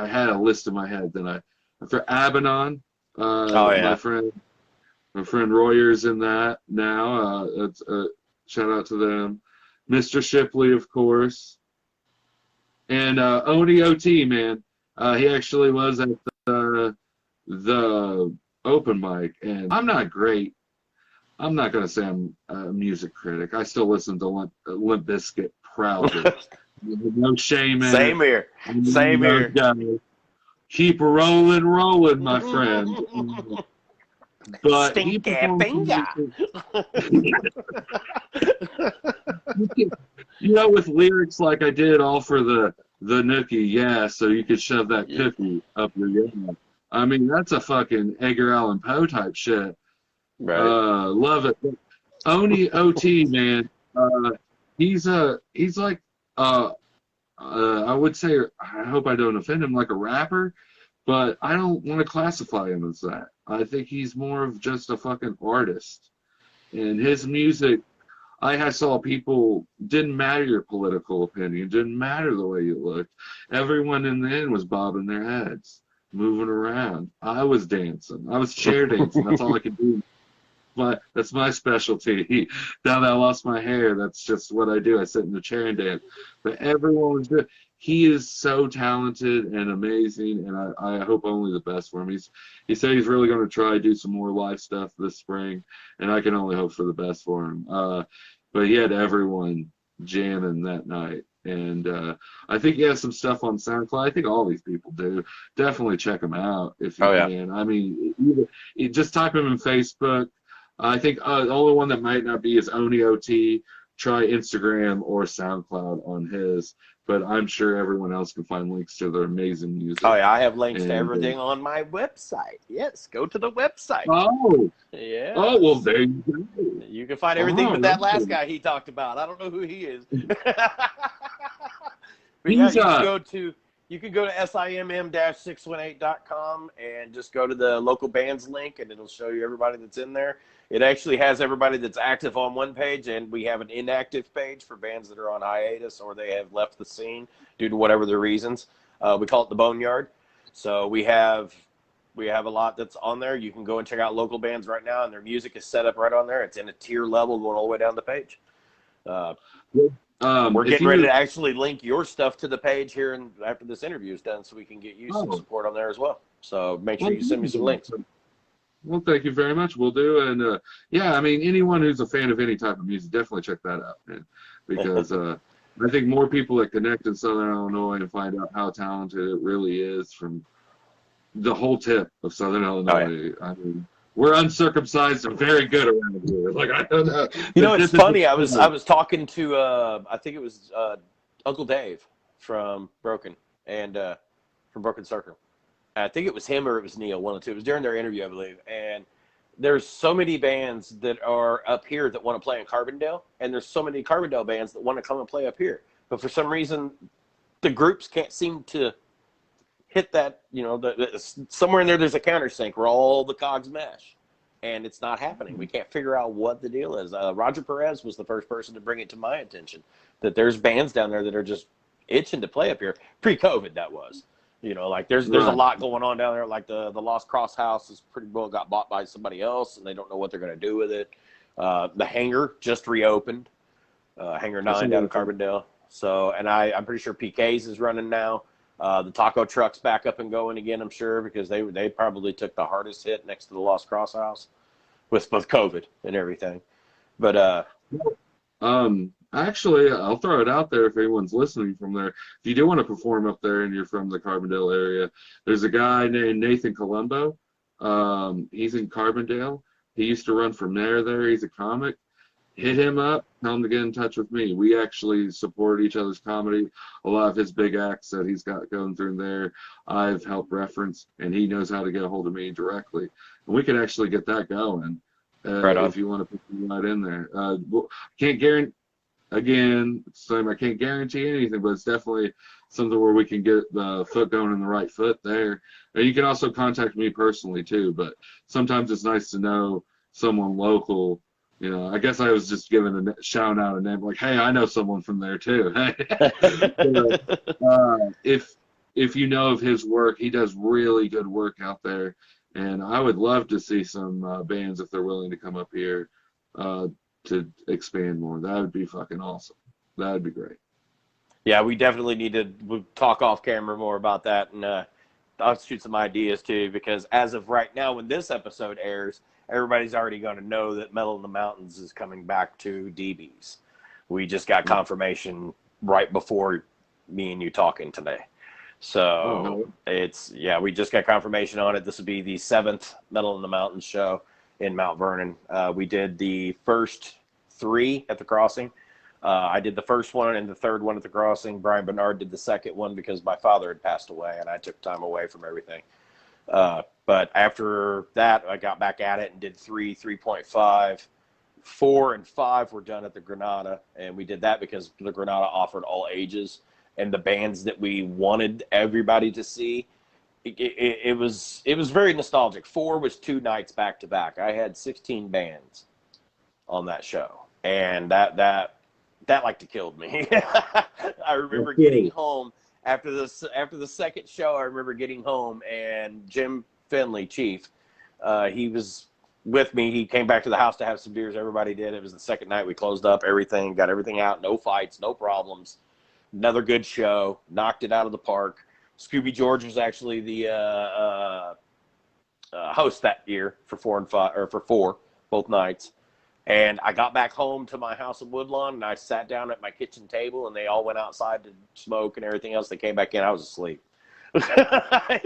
had a list in my head that for Abaddon. My friend Royer's in that now. Shout out to them. Mr. Shipley, of course. And Oni OT, man. He actually was at the open mic, and I'm not great. I'm not going to say I'm a music critic. I still listen to Limp Bizkit proudly. No shame in it. Same here. Same here. Keep rolling, my friend. But Stinky finger. With lyrics like I did all for the nookie, yeah, so you could shove that cookie up your yam. I mean, that's a fucking Edgar Allan Poe type shit. Right. Love it. Oni OT, man. He's like I would say, I hope I don't offend him, like a rapper, but I don't want to classify him as that. I think he's more of just a fucking artist. And his music, I saw people, didn't matter your political opinion, didn't matter the way you looked. Everyone in the end was bobbing their heads, moving around. I was dancing. I was chair dancing. That's all I could do. That's my specialty. Now that I lost my hair, that's just what I do. I sit in the chair and dance. But everyone was good. he is so talented and amazing, and I hope only the best for him. He said he's really going to try to do some more live stuff this spring, and I can only hope for the best for him. But he had everyone jamming that night. And I think he has some stuff on SoundCloud. I think all these people do. Definitely check him out if you can. I mean, just type him in Facebook. I think the only one that might not be is OniOT. Try Instagram or SoundCloud on his. But I'm sure everyone else can find links to their amazing music. Oh, yeah, I have links to everything on my website. Yes, go to the website. Oh. Yeah. Oh, well, there you go. You can find everything but that last guy he talked about. I don't know who he is. But yeah, you can go to simm-618.com and just go to the local bands link, and it'll show you everybody that's in there. It actually has everybody that's active on one page, and we have an inactive page for bands that are on hiatus or they have left the scene due to whatever the reasons. We call it the Boneyard. So we have a lot that's on there. You can go and check out local bands right now, and their music is set up right on there. It's in a tier level going all the way down the page. We're getting ready to actually link your stuff to the page here and after this interview is done, so we can get you some support on there as well. So make sure you send me some links. Well, thank you very much. We'll do. And yeah, I mean, anyone who's a fan of any type of music, definitely check that out, man. Because I think more people that connect in Southern Illinois and find out how talented it really is from the whole tip of Southern Illinois. Oh, yeah. I mean, we're uncircumcised and very good around here. Like, I don't know. You know, it's funny. I was talking to I think it was Uncle Dave from Broken and from Broken Circle. I think it was him or it was Neil, one of the two. It was during their interview, I believe. And there's so many bands that are up here that want to play in Carbondale, and there's so many Carbondale bands that want to come and play up here. But for some reason, the groups can't seem to hit that, you know, somewhere in there's a countersink where all the cogs mesh, and it's not happening. We can't figure out what the deal is. Roger Perez was the first person to bring it to my attention that there's bands down there that are just itching to play up here. Pre-COVID, that was. You know, like there's a lot going on down there. Like the Lost Cross House is pretty well got bought by somebody else, and they don't know what they're going to do with it. The Hangar just reopened, Hangar 9 down in Carbondale. So, and I'm pretty sure PK's is running now. The taco truck's back up and going again, I'm sure, because they probably took the hardest hit next to the Lost Cross House with COVID and everything. But actually, I'll throw it out there if anyone's listening from there. If you do want to perform up there and you're from the Carbondale area, there's a guy named Nathan Colombo. He's in Carbondale. He used to run from there. He's a comic. Hit him up. Tell him to get in touch with me. We actually support each other's comedy. A lot of his big acts that he's got going through there, I've helped reference, and he knows how to get a hold of me directly. And we can actually get that going if you want to put me right in there. Can't guarantee. Again, I can't guarantee anything, but it's definitely something where we can get the foot going in the right foot there. And you can also contact me personally too, but sometimes it's nice to know someone local. You know, I guess I was just giving shouting out a name like, hey, I know someone from there too. If you know of his work, he does really good work out there, and I would love to see some bands if they're willing to come up here to expand more. That would be fucking awesome. That would be great. Yeah, we definitely need to talk off camera more about that, and I'll shoot some ideas too, because as of right now, when this episode airs, everybody's already going to know that Metal in the Mountains is coming back to DB's. We just got confirmation right before me and you talking today. So we just got confirmation on it. This will be the 7th Metal in the Mountains show in Mount Vernon. We did the first 3 at the Crossing. I did the first one and the third one at the Crossing. Brian Bernard did the second one because my father had passed away and I took time away from everything. But after that, I got back at it and did 3, 3.5, 4, and 5 were done at the Granada. And we did that because the Granada offered all ages, and the bands that we wanted everybody to see. It was very nostalgic. 4 was 2 nights back to back. I had 16 bands on that show, and that like to killed me. I remember getting home after the second show. I remember getting home, and Jim Finley, Chief, he was with me. He came back to the house to have some beers. Everybody did. It was the second night. We closed up everything, got everything out. No fights, no problems. Another good show. Knocked it out of the park. Scooby George was actually the host that year for 4 and 5, or for 4 both nights. And I got back home to my house in Woodlawn, and I sat down at my kitchen table, and they all went outside to smoke and everything else. They came back in. I was asleep. I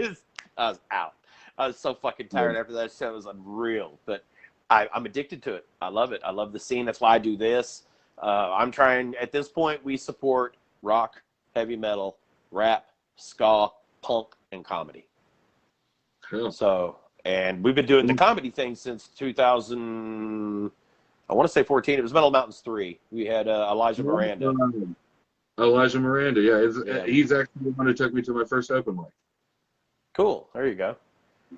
was out. I was so fucking tired after that show. It was unreal. But I'm addicted to it. I love it. I love the scene. That's why I do this. I'm trying, at this point, we support rock, heavy metal, rap, ska, punk, and comedy. Cool. So, and we've been doing the comedy thing since 2000, I want to say 14. It was Metal Mountains 3. We had Elijah Miranda. Elijah Miranda, yeah. He's actually the one who took me to my first open mic. Cool. There you go.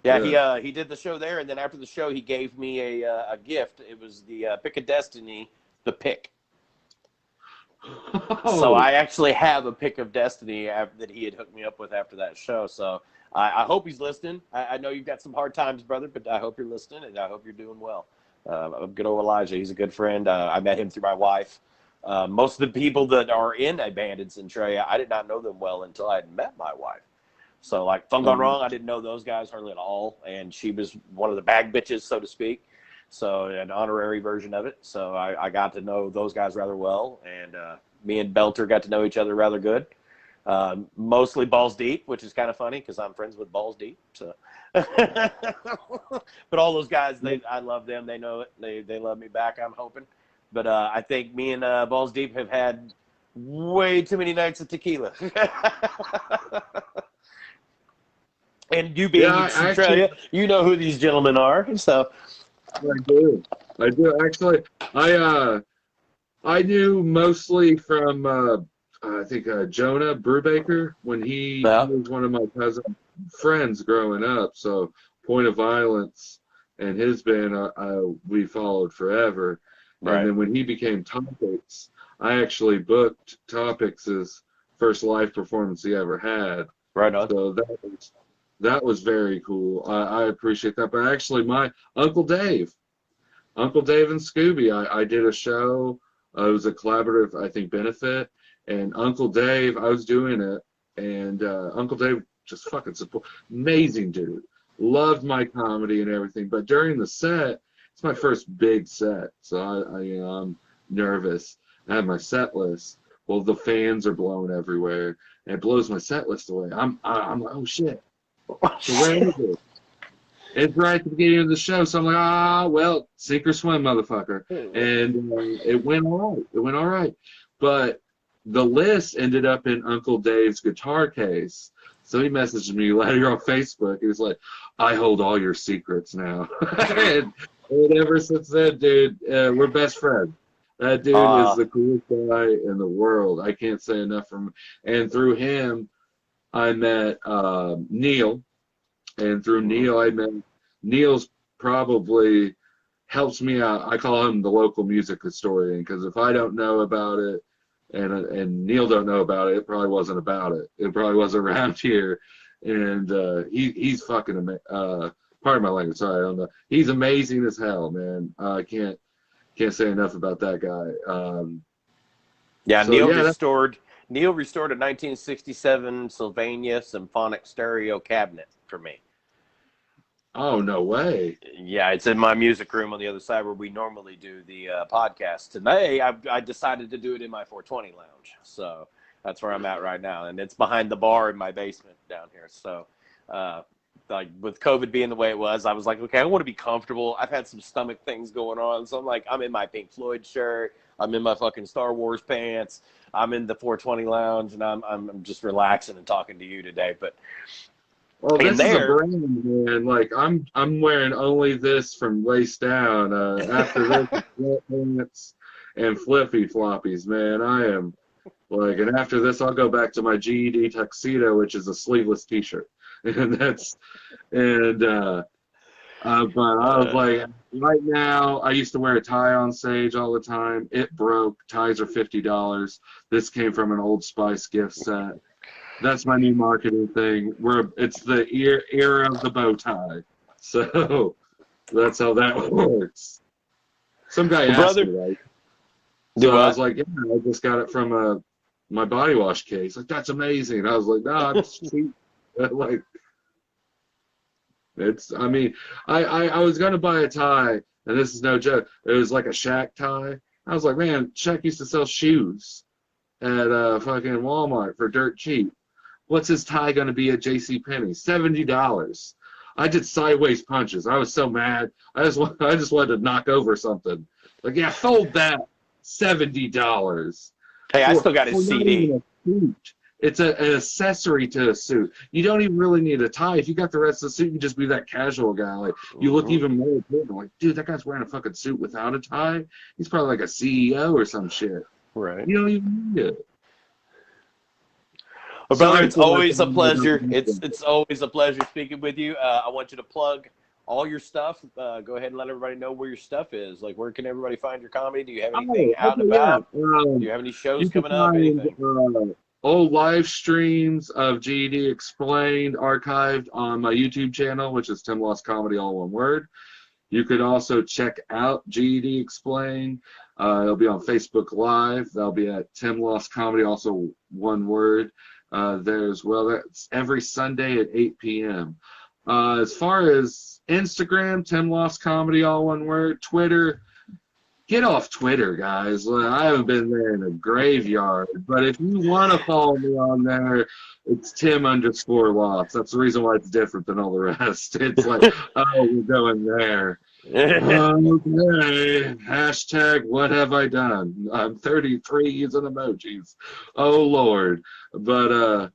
Yeah, he did the show there, and then after the show, he gave me a gift. It was the Pick of Destiny, the pick. Oh. So I actually have a Pick of Destiny that he had hooked me up with after that show. So I hope he's listening. I know you've got some hard times, brother, but I hope you're listening, and I hope you're doing well. Good old Elijah. He's a good friend. I met him through my wife. Most of the people that are in a band in Centralia, I did not know them well until I had met my wife. So, like, if I'm gone wrong, I didn't know those guys hardly at all. And she was one of the bag bitches, so to speak. So, an honorary version of it. So, I got to know those guys rather well. And me and Belter got to know each other rather good. Mostly Balls Deep, which is kind of funny because I'm friends with Balls Deep. So, but all those guys, I love them. They know it. They love me back, I'm hoping. But I think me and Balls Deep have had way too many nights of tequila. And you being in Centralia, you know who these gentlemen are. So I do. Actually, I knew mostly from I think Jonah Brubaker when he was one of my cousin friends growing up. So Point of Violence and his band we followed forever. Right. And then when he became Topics, I actually booked Topics' first live performance he ever had. Right on. So that was very cool. I appreciate that. But actually, my Uncle Dave and Scooby, I did a show. It was a collaborative, I think, benefit. And Uncle Dave, I was doing it. And Uncle Dave just fucking support. Amazing dude. Loved my comedy and everything. But during the set, it's my first big set. So I'm nervous. I have my set list. Well, the fans are blowing everywhere. And it blows my set list away. I'm like, oh, shit. So where is it? It's right at the beginning of the show. So I'm like, well, sink or swim, motherfucker. And it went all right. But the list ended up in Uncle Dave's guitar case. So he messaged me later on Facebook. He was like, I hold all your secrets now. and ever since then, dude, we're best friends. That dude is the coolest guy in the world. I can't say enough from him. And through him, I met Neil, and through Neil's probably helps me out. I call him the local music historian because if I don't know about it and Neil don't know about it, it probably wasn't about it. It probably wasn't around here. And he's fucking pardon my language. Sorry, I don't know. He's amazing as hell, man. I can't say enough about that guy. Neil restored a 1967 Sylvania symphonic stereo cabinet for me. Oh, no way. Yeah, it's in my music room on the other side where we normally do the podcast. Today, I decided to do it in my 420 lounge. So that's where I'm at right now. And it's behind the bar in my basement down here. So like with COVID being the way it was, I was like, okay, I want to be comfortable. I've had some stomach things going on. So I'm like, I'm in my Pink Floyd shirt. I'm in my fucking Star Wars pants. I'm in the 420 lounge, and I'm just relaxing and talking to you today. But well, this is a brand, man. Like I'm wearing only this from waist down. After this, sweatpants and flippy floppies, man. I am like, and after this, I'll go back to my GED tuxedo, which is a sleeveless T-shirt, and but I was like, right now, I used to wear a tie on stage all the time. It broke. Ties are $50. This came from an Old Spice gift set. That's my new marketing thing. It's the era of the bow tie. So that's how that works. Some guy asked me, right? So I was like, yeah, I just got it from my body wash case. Like, that's amazing. And I was like, nah, it's cheap. Like, it's, I mean, I was going to buy a tie, and this is no joke. It was like a Shaq tie. I was like, man, Shaq used to sell shoes at fucking Walmart for dirt cheap. What's his tie going to be at JCPenney? $70. I did sideways punches. I was so mad. I just wanted to knock over something. Like, yeah, fold that. $70. Hey, I still got his CD. It's an accessory to a suit. You don't even really need a tie. If you got the rest of the suit, you just be that casual guy. Like, you look even more important. Like, dude, that guy's wearing a fucking suit without a tie. He's probably like a CEO or some shit. Right. You don't even need it. Well, brother, it's always a pleasure. It's always a pleasure speaking with you. I want you to plug all your stuff. Go ahead and let everybody know where your stuff is. Like, where can everybody find your comedy? Do you have anything out and about? Do you have any shows coming up? Anything? Old live streams of GED Explained archived on my YouTube channel, which is Tim Lost Comedy, all one word. You could also check out GED Explained. It'll be on Facebook Live. That'll be at Tim Lost Comedy, also one word. There as well. That's every Sunday at 8 p.m. As far as Instagram, Tim Lost Comedy, all one word. Twitter, get off Twitter, guys. I haven't been there in a graveyard. But if you want to follow me on there, it's Tim_Lost. That's the reason why it's different than all the rest. It's like, oh, we're going there. Okay. Hashtag what have I done? I'm 33 using emojis. Oh Lord. But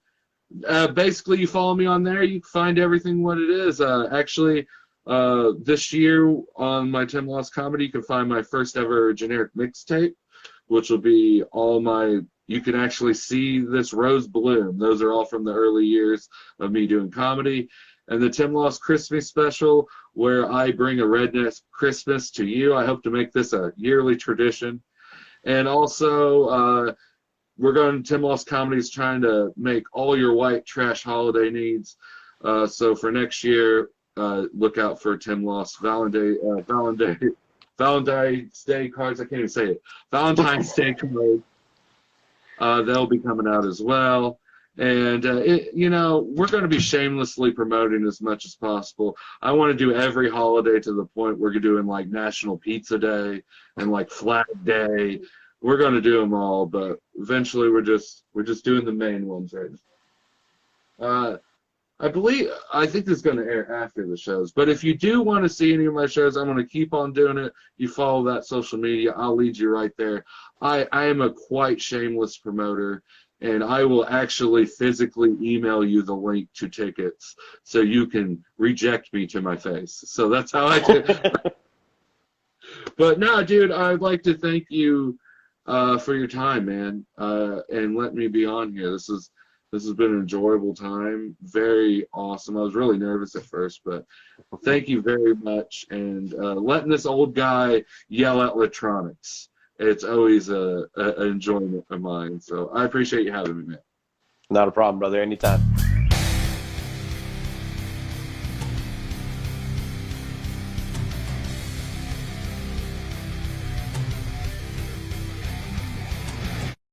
basically you follow me on there, you can find everything what it is. Actually, this year on my Tim Lost Comedy, you can find my first ever generic mixtape, which will be all my, you can actually see this rose bloom. Those are all from the early years of me doing comedy. And the Tim Lost Christmas special, where I bring a redneck Christmas to you. I hope to make this a yearly tradition. And also, Tim Lost Comedy is trying to make all your white trash holiday needs. So for next year, look out for Tim Lost Valentine's Day cards. I can't even say it. Valentine's Day cards. They'll be coming out as well. And, we're going to be shamelessly promoting as much as possible. I want to do every holiday to the point we're doing like National Pizza Day and like Flag Day. We're going to do them all, but eventually we're just doing the main ones right now. I think this is going to air after the shows. But if you do want to see any of my shows, I'm going to keep on doing it. You follow that social media, I'll lead you right there. I am a quite shameless promoter. And I will actually physically email you the link to tickets so you can reject me to my face. So that's how I do it. But no, dude, I'd like to thank you for your time, man, and let me be on here. This has been an enjoyable time. Very awesome. I was really nervous at first, but thank you very much. And letting this old guy yell at electronics. It's always an enjoyment of mine. So I appreciate you having me, man. Not a problem, brother. Anytime.